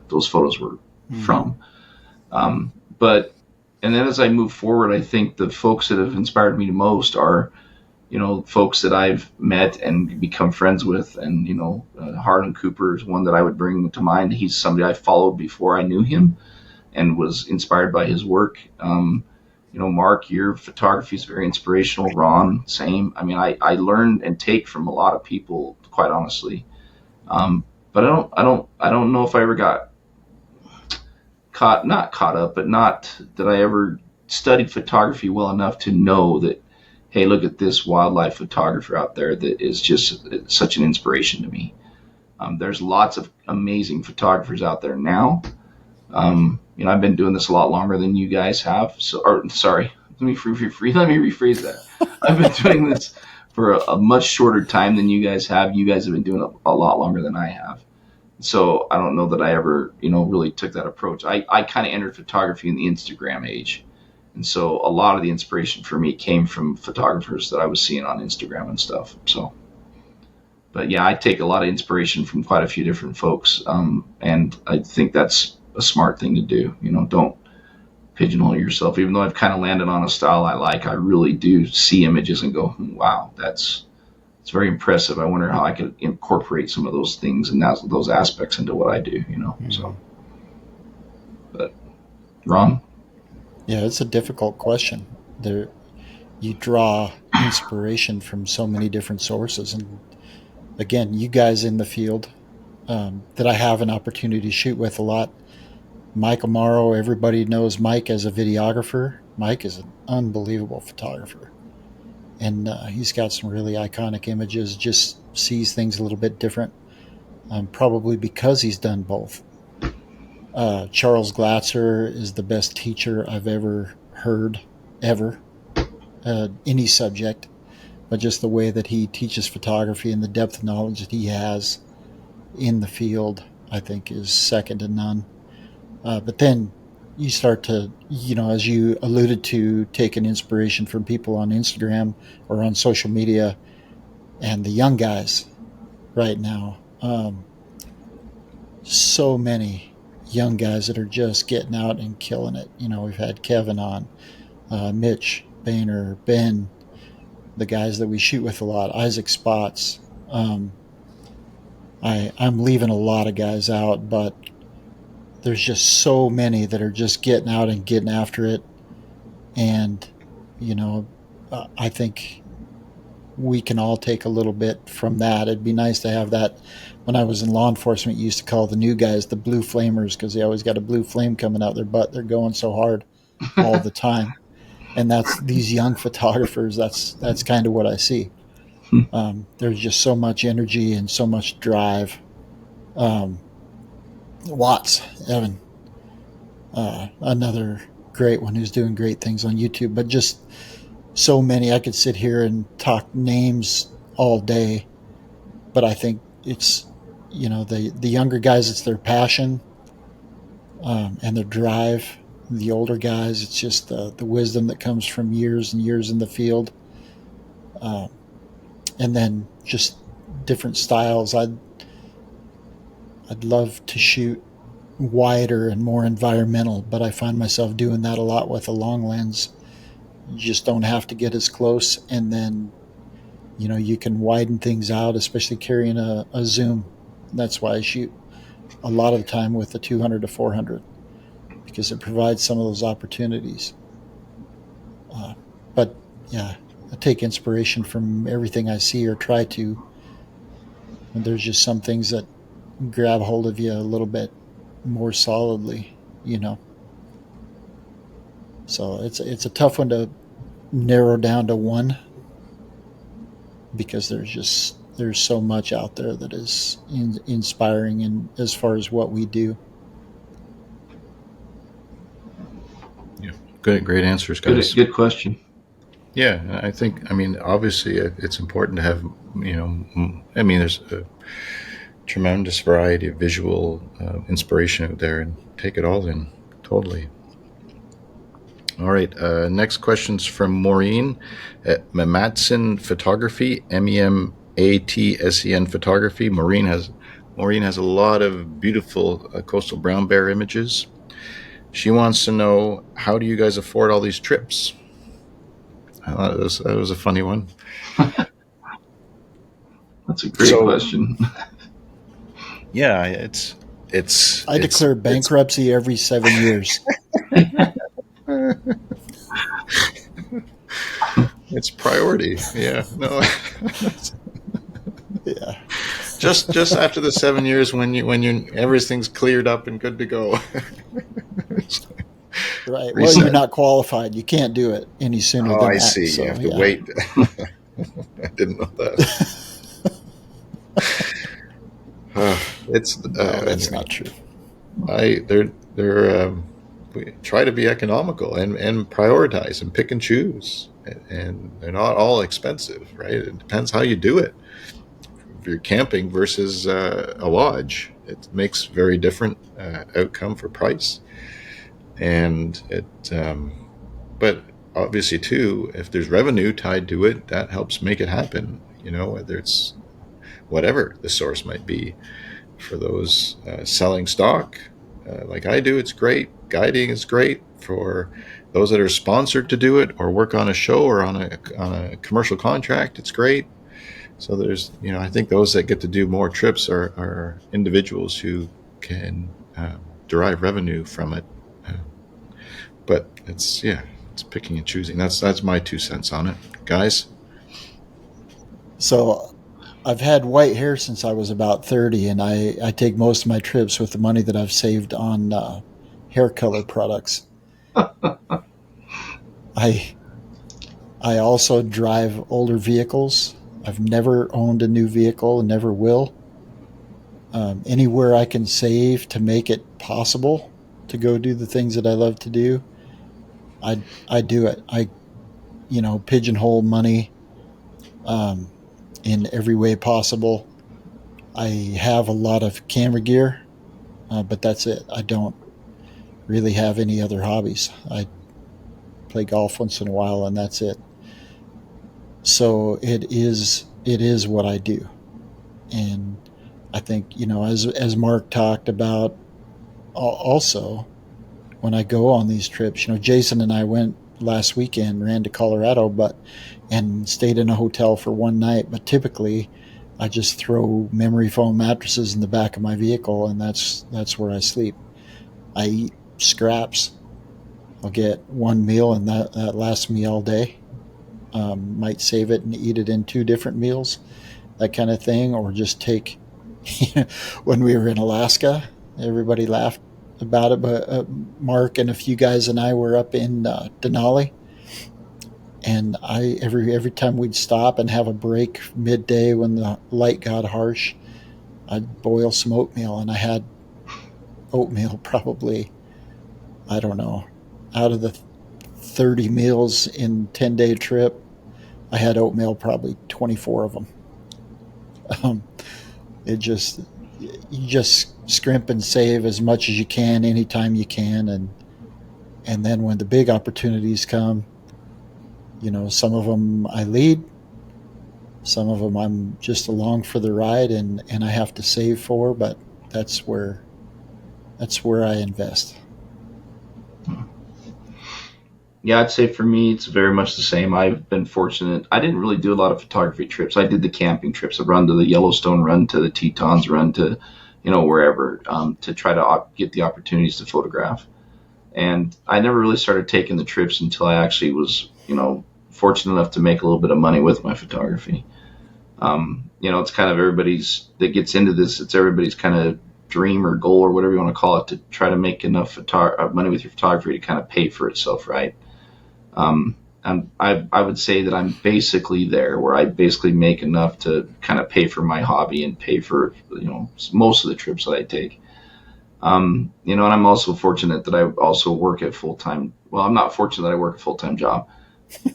Those photos were from. And then as I move forward, I think the folks that have inspired me the most are, folks that I've met and become friends with. And, Harlan Cooper is one that I would bring to mind. He's somebody I followed before I knew him and was inspired by his work. Mark, your photography is very inspirational. Ron, same. I mean, I learn and take from a lot of people, quite honestly. But I don't know if I ever got not caught up, but not that I ever studied photography well enough to know that, hey, look at this wildlife photographer out there that is just such an inspiration to me. There's lots of amazing photographers out there now. I've been doing this a lot longer than you guys have. Let me rephrase that. I've been doing this for a much shorter time than you guys have. You guys have been doing it a lot longer than I have. So I don't know that I ever, really took that approach. I kind of entered photography in the Instagram age. And so a lot of the inspiration for me came from photographers that I was seeing on Instagram and stuff. So, but yeah, I take a lot of inspiration from quite a few different folks. And I think that's a smart thing to do. Don't pigeonhole yourself. Even though I've kind of landed on a style I like, I really do see images and go, wow, it's very impressive. I wonder how I could incorporate some of those things and those aspects into what I do, Mm-hmm. So, but Ron? Yeah, it's a difficult question. You draw inspiration from so many different sources. And again, you guys in the field that I have an opportunity to shoot with a lot. Mike Amaro, everybody knows Mike as a videographer. Mike is an unbelievable photographer. And he's got some really iconic images, just sees things a little bit different, probably because he's done both. Charles Glatzer is the best teacher I've ever heard, ever, any subject, but just the way that he teaches photography and the depth of knowledge that he has in the field, I think is second to none. But then you start to, as you alluded to, take an inspiration from people on Instagram or on social media, and the young guys right now, so many young guys that are just getting out and killing it. We've had Kevin on, Mitch, Boehner, Ben, the guys that we shoot with a lot, Isaac Spots. I'm leaving a lot of guys out, but there's just so many that are just getting out and getting after it. And, I think we can all take a little bit from that. It'd be nice to have that. When I was in law enforcement, you used to call the new guys the blue flamers because they always got a blue flame coming out their butt. They're going so hard all the time. and that's these young photographers. That's kind of what I see. There's just so much energy and so much drive. Um, Watts, Evan, another great one who's doing great things on YouTube, but just so many. I could sit here and talk names all day, but I think it's, the younger guys, it's their passion, and their drive. The older guys, it's just the wisdom that comes from years and years in the field, um, and then just different styles. I'd love to shoot wider and more environmental, but I find myself doing that a lot with a long lens. You just don't have to get as close, and then you can widen things out, especially carrying a zoom. That's why I shoot a lot of the time with the 200 to 400, because it provides some of those opportunities. But yeah, I take inspiration from everything I see or try to. And there's just some things that grab hold of you a little bit more solidly, So it's a tough one to narrow down to one, because there's so much out there that is inspiring, and as far as what we do. Yeah, great answers, guys. Good question. Yeah, I mean, obviously, it's important to have, there's a tremendous variety of visual inspiration out there, and take it all in, totally. All right, next question's from Maureen at Mammoths Photography, MEMATSEN Photography. Maureen has a lot of beautiful coastal brown bear images. She wants to know, how do you guys afford all these trips? That was a funny one. That's a great question. Yeah, it's. I declare bankruptcy every 7 years. It's priority. Yeah. No. Yeah. Just after the 7 years, when you everything's cleared up and good to go. Right. Well, you're not qualified. You can't do it any sooner than that. I see. So, you have to wait. I didn't know that. That's not true. We try to be economical and prioritize and pick and choose, and they're not all expensive, right? It depends how you do it. If you're camping versus a lodge, it makes very different outcome for price, and but obviously too, if there's revenue tied to it, that helps make it happen. Whether it's whatever the source might be. For those selling stock, like I do, it's great. Guiding is great. For those that are sponsored to do it or work on a show or on a commercial contract, it's great. So there's, I think those that get to do more trips are individuals who can derive revenue from it. But it's picking and choosing. That's my 2 cents on it, guys. So I've had white hair since I was about 30, and I take most of my trips with the money that I've saved on hair color products. I also drive older vehicles. I've never owned a new vehicle and never will. Anywhere I can save to make it possible to go do the things that I love to do, I do it. I pigeonhole money in every way possible. I have a lot of camera gear, but that's it. I don't really have any other hobbies. I play golf once in a while, and that's it. So it is what I do. And I think, as Mark talked about also, when I go on these trips, Jason and I went last weekend, ran to Colorado, and stayed in a hotel for one night. But typically I just throw memory foam mattresses in the back of my vehicle, and that's where I sleep. I eat scraps. I'll get one meal, and that lasts me all day. Might save it and eat it in 2 different meals, that kind of thing. Or just take, when we were in Alaska, everybody laughed about it, but Mark and a few guys and I were up in Denali, And every time we'd stop and have a break midday when the light got harsh, I'd boil some oatmeal, and I had oatmeal probably, I don't know, out of the 30 meals in 10-day trip, I had oatmeal probably 24 of them. Um, it just you just scrimp and save as much as you can anytime you can, and then when the big opportunities come, some of them I lead, some of them I'm just along for the ride, and I have to save for, but that's where that's where I invest. Yeah, I'd say for me, it's very much the same. I've been fortunate. I didn't really do a lot of photography trips. I did the camping trips. I run to the Yellowstone, run to the Tetons, run to, wherever, to try to get the opportunities to photograph. And I never really started taking the trips until I actually was, fortunate enough to make a little bit of money with my photography. It's kind of everybody's that gets into this. It's everybody's kind of dream or goal or whatever you want to call it, to try to make enough money with your photography to kind of pay for itself, right? I would say that I'm basically there, where I basically make enough to kind of pay for my hobby and pay for most of the trips that I take. And I'm also fortunate that I also work at full time. Well, I'm not fortunate that I work a full time job,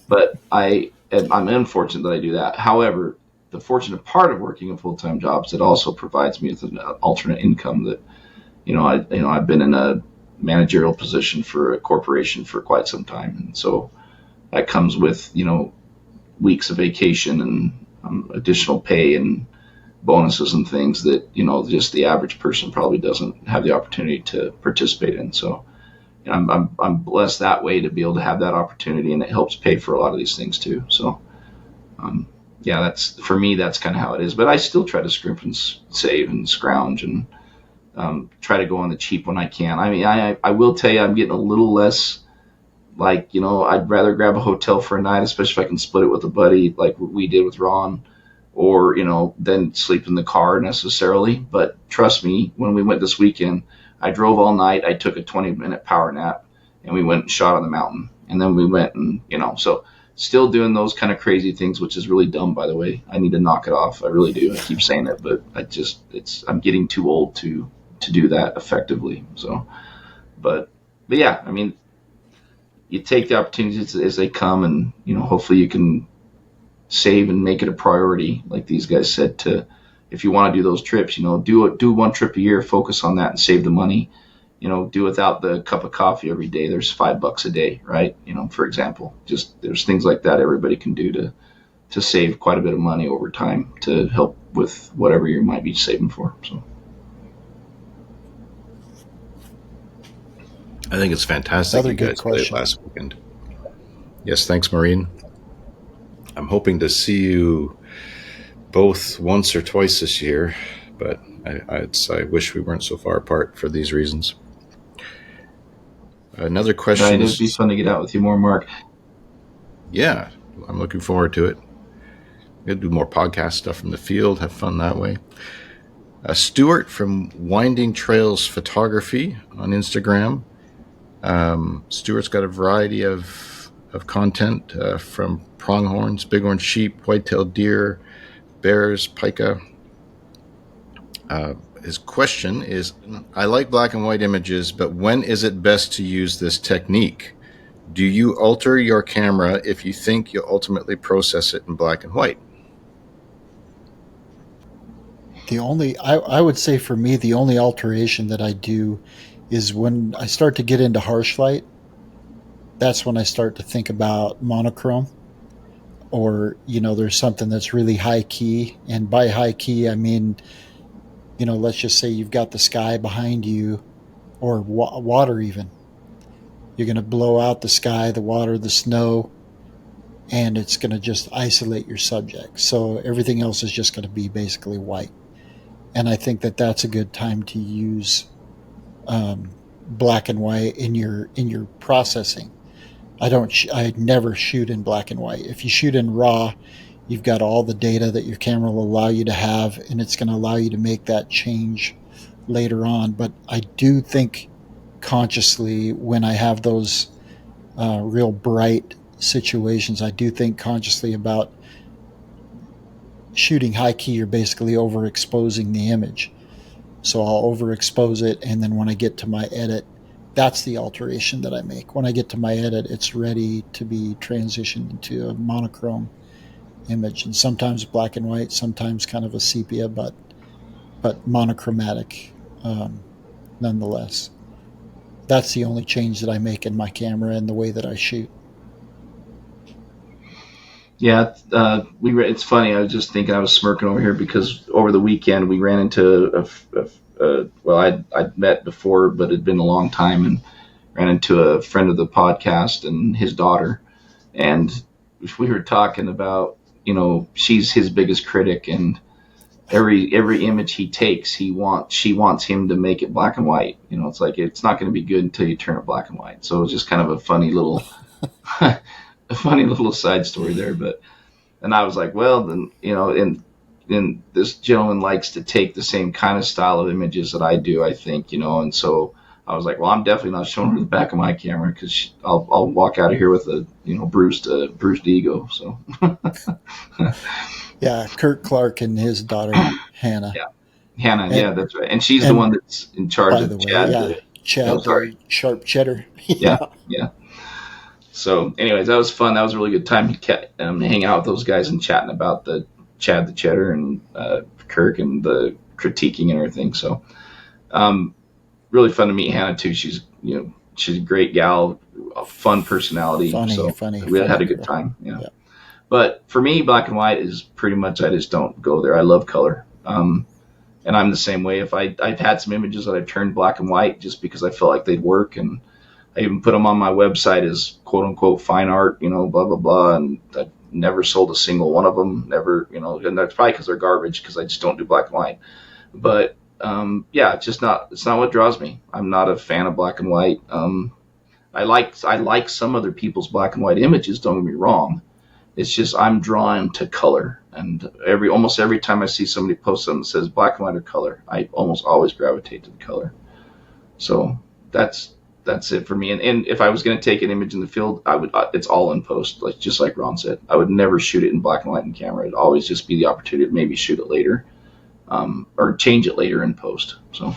but I'm unfortunate that I do that. However, the fortunate part of working a full time job is it also provides me with an alternate income that I've been in a managerial position for a corporation for quite some time, and so that comes with weeks of vacation and additional pay and bonuses and things that just the average person probably doesn't have the opportunity to participate in. So I'm blessed that way to be able to have that opportunity, and it helps pay for a lot of these things too. So um, yeah, that's for me. That's kind of how it is. But I still try to scrimp and save and scrounge and try to go on the cheap when I can. I mean, I will tell you, I'm getting a little less. Like, I'd rather grab a hotel for a night, especially if I can split it with a buddy, like we did with Ron, or, than sleep in the car necessarily. But trust me, when we went this weekend, I drove all night. I took a 20-minute power nap, and we went and shot on the mountain. And then we went and, so still doing those kind of crazy things, which is really dumb, by the way. I need to knock it off. I really do. I keep saying it, but I'm getting too old to do that effectively. So, but yeah, I mean, you take the opportunities as they come, and hopefully you can save and make it a priority, like these guys said. To If you want to do those trips, do one trip a year, focus on that, and save the money. Do without the cup of coffee every day. There's $5 a day, right? For example, just there's things like that everybody can do to save quite a bit of money over time to help with whatever you might be saving for. So. I think it's fantastic Another you good guys did it question. last weekend. Yes, thanks, Maureen. I'm hoping to see you both once or twice this year, but I wish we weren't so far apart for these reasons. Another question Right, it'd be is, fun to get out with you more, Mark. yeah, I'm looking forward to it. We'll do more podcast stuff from the field, have fun that way. Stuart from Winding Trails Photography on Instagram. Stuart's got a variety of content from pronghorns, bighorn sheep, white-tailed deer, bears, pika. His question is, I like black and white images, but when is it best to use this technique? Do you alter your camera if you think you'll ultimately process it in black and white? I would say for me, the only alteration that I do is when I start to get into harsh light. That's when I start to think about monochrome, or there's something that's really high key. And by high key, I mean, let's just say you've got the sky behind you, or water even. You're going to blow out the sky, the water, the snow, and it's going to just isolate your subject. So everything else is just going to be basically white. And I think that that's a good time to use black and white in your processing. I never shoot in black and white. If you shoot in raw, you've got all the data that your camera will allow you to have, and it's going to allow you to make that change later on. But I do think consciously, when I have those real bright situations, I do think consciously about shooting high key. You're basically overexposing the image. So I'll overexpose it, and then when I get to my edit, that's the alteration that I make. When I get to my edit, it's ready to be transitioned into a monochrome image, and sometimes black and white, sometimes kind of a sepia, but monochromatic, nonetheless. That's the only change that I make in my camera and the way that I shoot. Yeah, it's funny. I was just thinking, I was smirking over here because over the weekend we ran into well, I'd met before, but it'd been a long time, and ran into a friend of the podcast and his daughter, and we were talking about, she's his biggest critic, and every image he takes, she wants him to make it black and white. It's like it's not going to be good until you turn it black and white. So it's just kind of a funny little a funny little side story there. But and I was like, well, then, and this gentleman likes to take the same kind of style of images that I do, I think, and so I was like, well, I'm definitely not showing her the back of my camera because I'll walk out of here with a bruised ego. So Yeah, Kurt Clark and his daughter Hannah. yeah, Hannah, And yeah, that's right, and she's the and one that's in charge by of the way, Chad. yeah, Chad Sorry, the sharp cheddar. yeah, Yeah. yeah. So, anyways, that was fun. That was a really good time hanging out with those guys and chatting about the Chad the Cheddar and Kirk and the critiquing and everything. So, um, really fun to meet Hannah too. She's a great gal, a fun personality. Funny, So funny, we had funny a good girl. time. Yeah. Yeah. But for me, black and white is pretty much, I just don't go there. I love color. And I'm the same way. If I've had some images that I've turned black and white just because I felt like they'd work, and I even put them on my website as quote unquote fine art, blah blah blah, and I've never sold a single one of them. Never, and that's probably because they're garbage because I just don't do black and white. But yeah, it's not what draws me. I'm not a fan of black and white. I like some other people's black and white images. Don't get me wrong. It's just I'm drawn to color, and almost every time I see somebody post something that says black and white or color, I almost always gravitate to the color. So that's it for me. And if I was going to take an image in the field, I would. It's all in post, just like Ron said. I would never shoot it in black and white in camera. It'd always just be the opportunity to maybe shoot it later, or change it later in post. So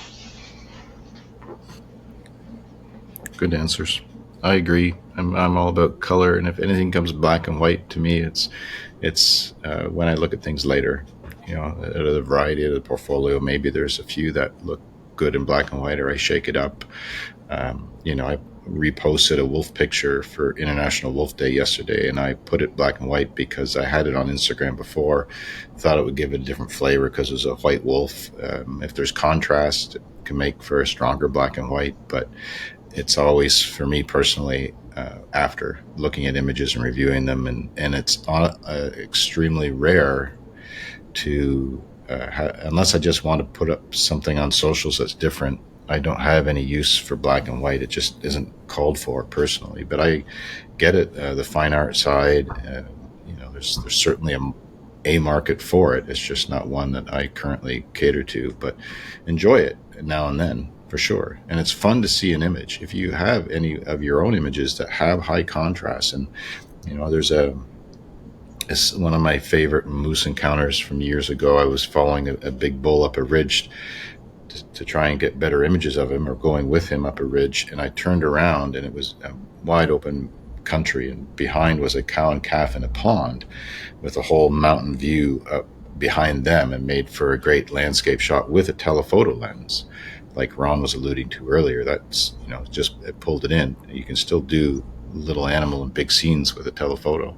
Good answers. I agree. I'm all about color, and if anything comes black and white to me, it's when I look at things later. Out of the variety of the portfolio, maybe there's a few that look good in black and white, or I shake it up. I reposted a wolf picture for International Wolf Day yesterday, and I put it black and white because I had it on Instagram before. Thought it would give it a different flavor because it was a white wolf. If there's contrast, it can make for a stronger black and white, but it's always for me personally, after looking at images and reviewing them, and it's extremely rare to unless I just want to put up something on socials that's different. I don't have any use for black and white. It just isn't called for personally, but I get it. The fine art side, there's certainly a market for it. It's just not one that I currently cater to, but enjoy it now and then for sure. And it's fun to see an image. If you have any of your own images that have high contrast, and there's it's one of my favorite moose encounters from years ago. I was following a big bull up a ridge to try and get better images of him, or going with him up a ridge, and I turned around and it was a wide open country, and behind was a cow and calf in a pond with a whole mountain view up behind them, and made for a great landscape shot with a telephoto lens, like Ron was alluding to earlier. That's just it pulled it in. You can still do little animal and big scenes with a telephoto.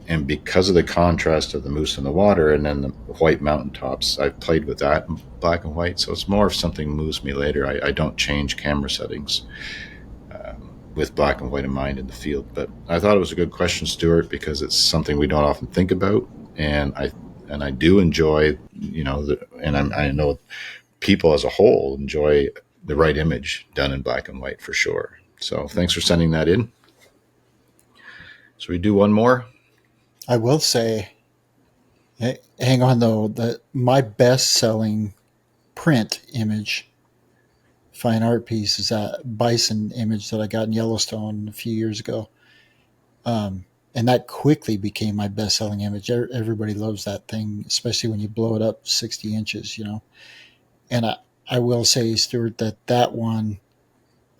And because of the contrast of the moose in the water and then the white mountaintops, I've played with that in black and white. So it's more if something moves me later. I don't change camera settings with black and white in mind in the field. But I thought it was a good question, Stuart, because it's something we don't often think about. And I do enjoy, I know people as a whole enjoy the right image done in black and white for sure. So thanks for sending that in. So we do one more. I will say, hang on though, that my best selling print image, fine art piece, is that bison image that I got in Yellowstone a few years ago. and that quickly became my best-selling image. Everybody loves that thing, especially when you blow it up 60 inches, And I will say, Stuart, that one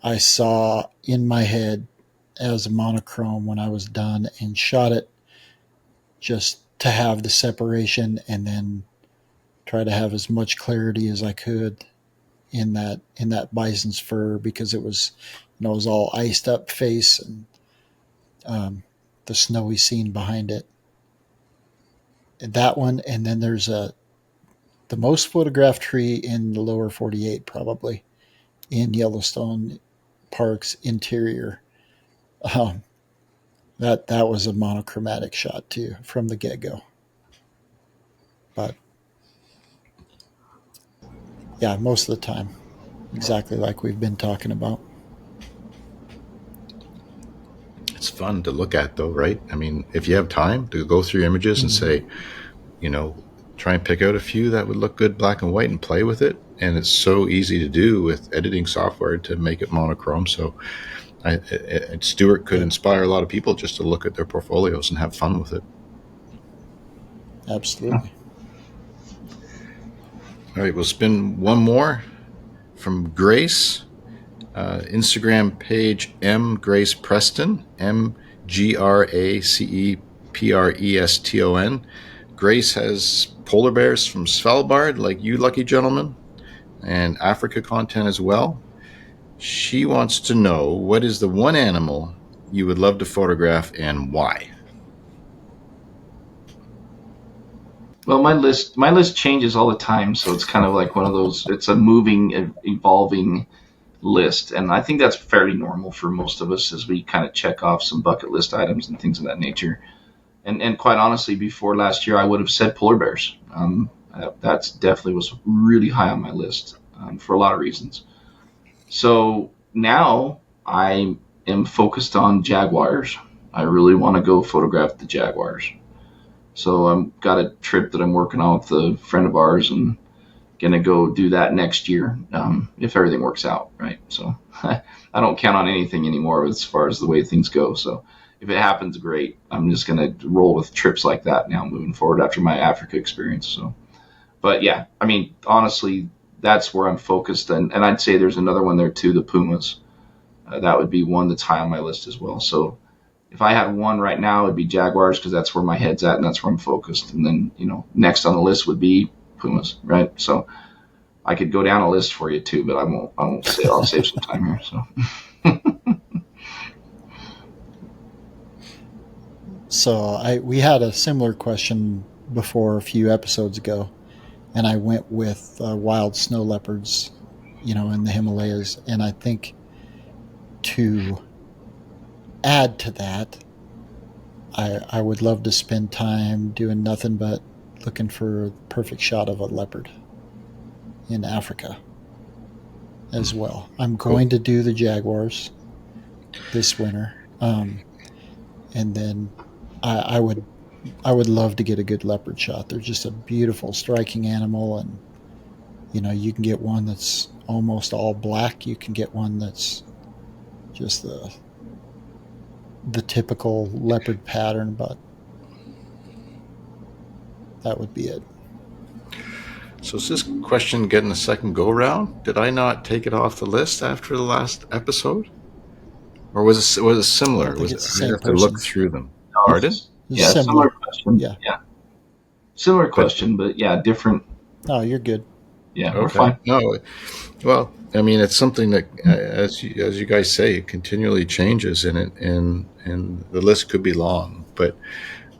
I saw in my head as a monochrome when I was done and shot it just to have the separation and then try to have as much clarity as I could in that bison's fur, because it was all iced up face, and the snowy scene behind it. That one, and then there's the most photographed tree in the lower 48, probably in Yellowstone Park's interior. Um, that was a monochromatic shot too from the get go. But yeah, most of the time, exactly like we've been talking about. It's fun to look at, though, right? I mean, if you have time to go through images and say, you know, try and pick out a few that would look good black and white and play with it. And it's so easy to do with editing software to make it monochrome. So Stuart could inspire a lot of people just to look at their portfolios and have fun with it. Absolutely. All right, we'll spin one more from Grace. Instagram page M Grace Preston, MGRACEPRESTON. Grace has polar bears from Svalbard, like you lucky gentlemen, and Africa content as well. She wants to know, what is the one animal you would love to photograph and why? Well, my list changes all the time, so it's kind of like one of those. It's a moving, evolving list, and I think that's fairly normal for most of us as we kind of check off some bucket list items and things of that nature. And quite honestly, before last year, I would have said polar bears. That's definitely was really high on my list for a lot of reasons. So now I am focused on jaguars. I really want to go photograph the jaguars. So I've got a trip that I'm working on with a friend of ours, and gonna go do that next year if everything works out, right? So I don't count on anything anymore as far as the way things go. So if it happens, great. I'm just gonna roll with trips like that now moving forward after my Africa experience. So, but yeah, I mean, honestly, that's where I'm focused, and I'd say there's another one there too, the pumas. That would be one that's high on my list as well. So if I had one right now, it'd be jaguars because that's where my head's at and that's where I'm focused. And then next on the list would be pumas, right? So I could go down a list for you too, but I won't. I won't say. I'll save some time here. So. So we had a similar question before a few episodes ago, and I went with wild snow leopards, in the Himalayas. And I think to add to that, I would love to spend time doing nothing but looking for the perfect shot of a leopard in Africa as well. I'm going to do the jaguars this winter, and then I would love to get a good leopard shot. They're just a beautiful, striking animal, and you can get one that's almost all black. You can get one that's just the typical leopard pattern, but that would be it. So is this question getting a second go round? Did I not take it off the list after the last episode, or was it similar? I think it's the same have person. to look through them. Pardon? Yeah, similar question. Yeah. Similar question, but yeah, different. Oh, you're good. Yeah, okay. We're fine. No, well, I mean, it's something that, as you guys say, it continually changes, and the list could be long. But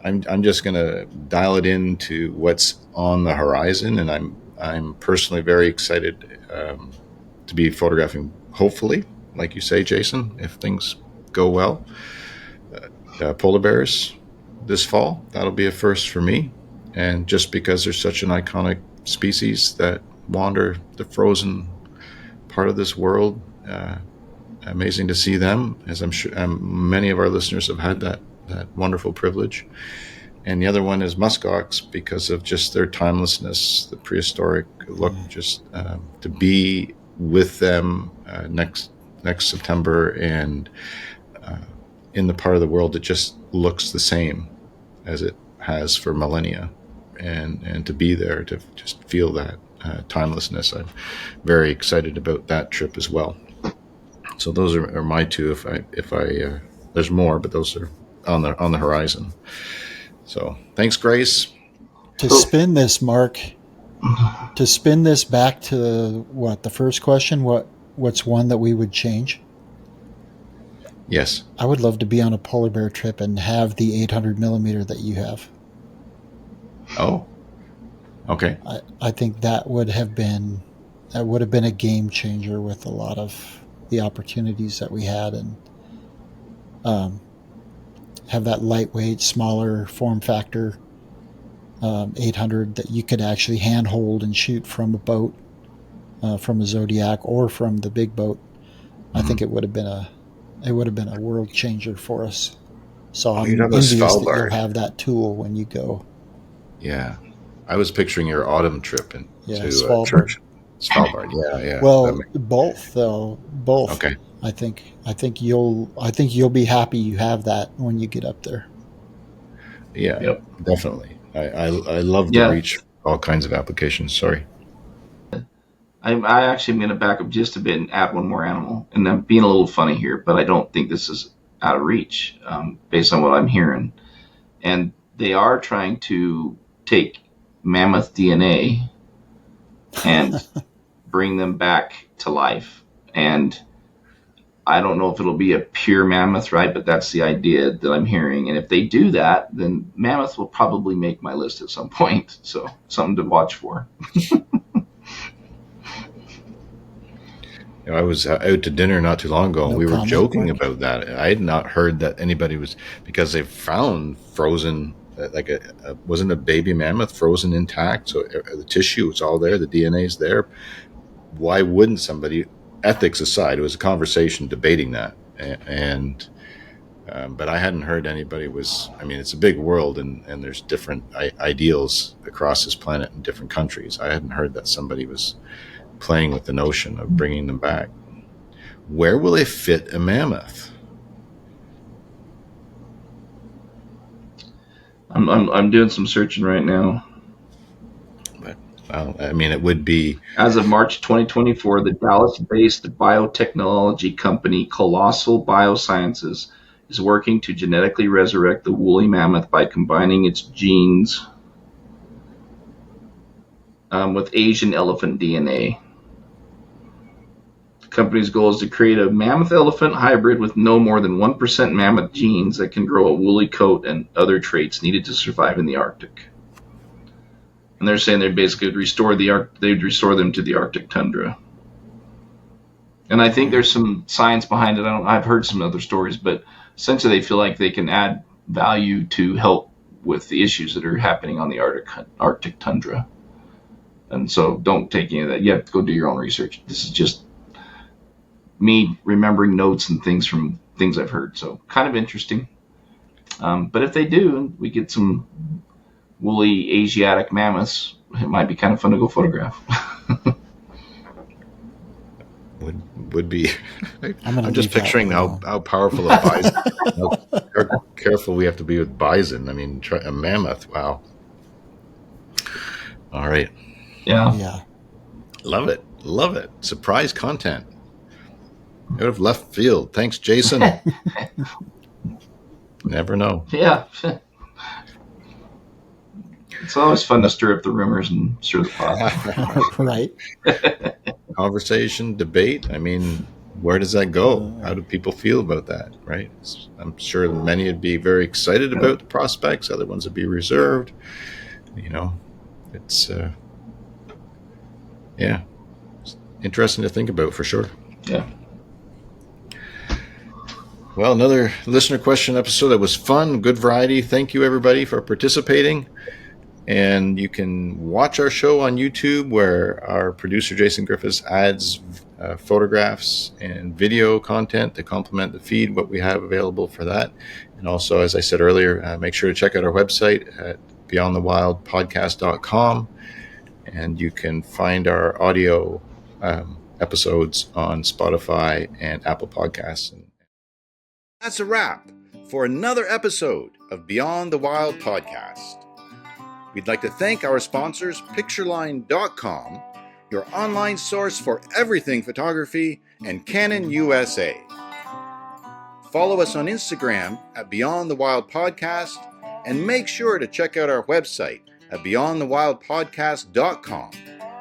I'm just going to dial it into what's on the horizon, and I'm personally very excited to be photographing. Hopefully, like you say, Jason, if things go well, polar bears this fall. That'll be a first for me, and just because they're such an iconic species that wander the frozen part of this world, amazing to see them, as I'm sure many of our listeners have had that wonderful privilege. And the other one is muskox, because of just their timelessness, the prehistoric look, just to be with them next September and in the part of the world that just looks the same as it has for millennia, and to be there to just feel that timelessness. I'm very excited about that trip as well. So those are my two. If I there's more, but those are on the horizon. So thanks, Grace. To spin this, Mark, to spin this back to the first question, what's one that we would change? Yes. I would love to be on a polar bear trip and have the 800 millimeter that you have. Oh, okay. I think that would have been a game changer with a lot of the opportunities that we had, and have that lightweight, smaller form factor 800 that you could actually hand hold and shoot from a boat, from a Zodiac or from the big boat. Mm-hmm. I think it would have been a world changer for us. So I'm envious that you'll have that tool when you go. Yeah, I was picturing your autumn trip to Svalbard. Svalbard. Yeah. Well, both though. Both. Okay. I think you'll be happy you have that when you get up there. Yeah, yep. Definitely. I love the reach for all kinds of applications. Sorry. I actually am going to back up just a bit and add one more animal. And I'm being a little funny here, but I don't think this is out of reach based on what I'm hearing. And they are trying to take mammoth DNA and bring them back to life. And I don't know if it'll be a pure mammoth, right? But that's the idea that I'm hearing. And if they do that, then mammoth will probably make my list at some point. So something to watch for. I was out to dinner not too long ago, and we were joking about that. I had not heard that anybody was, because they found frozen, like wasn't a baby mammoth frozen intact, so the tissue was all there, the DNA's there. Why wouldn't somebody, ethics aside, it was a conversation debating that, and but I hadn't heard anybody was. I mean, it's a big world, and there's different ideals across this planet in different countries. I hadn't heard that somebody was playing with the notion of bringing them back. Where will they fit a mammoth? I'm doing some searching right now. But well, I mean, it would be, as of March 2024, the Dallas-based biotechnology company Colossal Biosciences is working to genetically resurrect the woolly mammoth by combining its genes with Asian elephant DNA. The company's goal is to create a mammoth-elephant hybrid with no more than 1% mammoth genes that can grow a woolly coat and other traits needed to survive in the Arctic. And they're saying they'd basically restore them to the Arctic tundra. And I think there's some science behind it. I've heard some other stories, but essentially they feel like they can add value to help with the issues that are happening on the Arctic tundra. And so don't take any of that. You have to go do your own research. This is just me remembering notes and things from things I've heard. So kind of interesting. But if they do, we get some woolly Asiatic mammoths, it might be kind of fun to go photograph. would be. I'm just picturing how powerful a bison, how careful we have to be with bison. I mean, a mammoth. Wow. All right. Yeah. Love it. Surprise content. Out of left field. Thanks, Jason. Never know. Yeah. It's always fun to stir up the rumors and stir the pot. Right. Conversation, debate. I mean, where does that go? How do people feel about that, right? I'm sure many would be very excited about the prospects. Other ones would be reserved. It's it's interesting to think about for sure. Yeah. Well, another listener question episode that was fun, good variety. Thank you, everybody, for participating. And you can watch our show on YouTube, where our producer, Jason Griffiths, adds photographs and video content to complement the feed, what we have available for that. And also, as I said earlier, make sure to check out our website at beyondthewildpodcast.com. And you can find our audio episodes on Spotify and Apple Podcasts. That's a wrap. for another episode of Beyond the Wild podcast. We'd like to thank our sponsors, Pictureline.com, your online source for everything photography, and Canon USA. Follow us on Instagram at Beyond the Wild Podcast, and make sure to check out our website at beyondthewildpodcast.com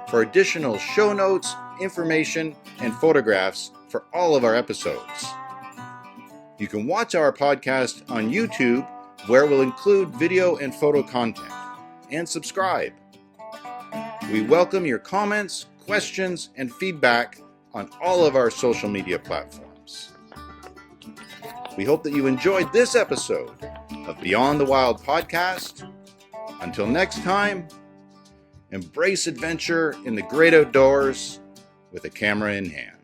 for additional show notes, information, and photographs for all of our episodes. You can watch our podcast on YouTube, where we'll include video and photo content, and subscribe. We welcome your comments, questions, and feedback on all of our social media platforms. We hope that you enjoyed this episode of Beyond the Wild podcast. Until next time, embrace adventure in the great outdoors with a camera in hand.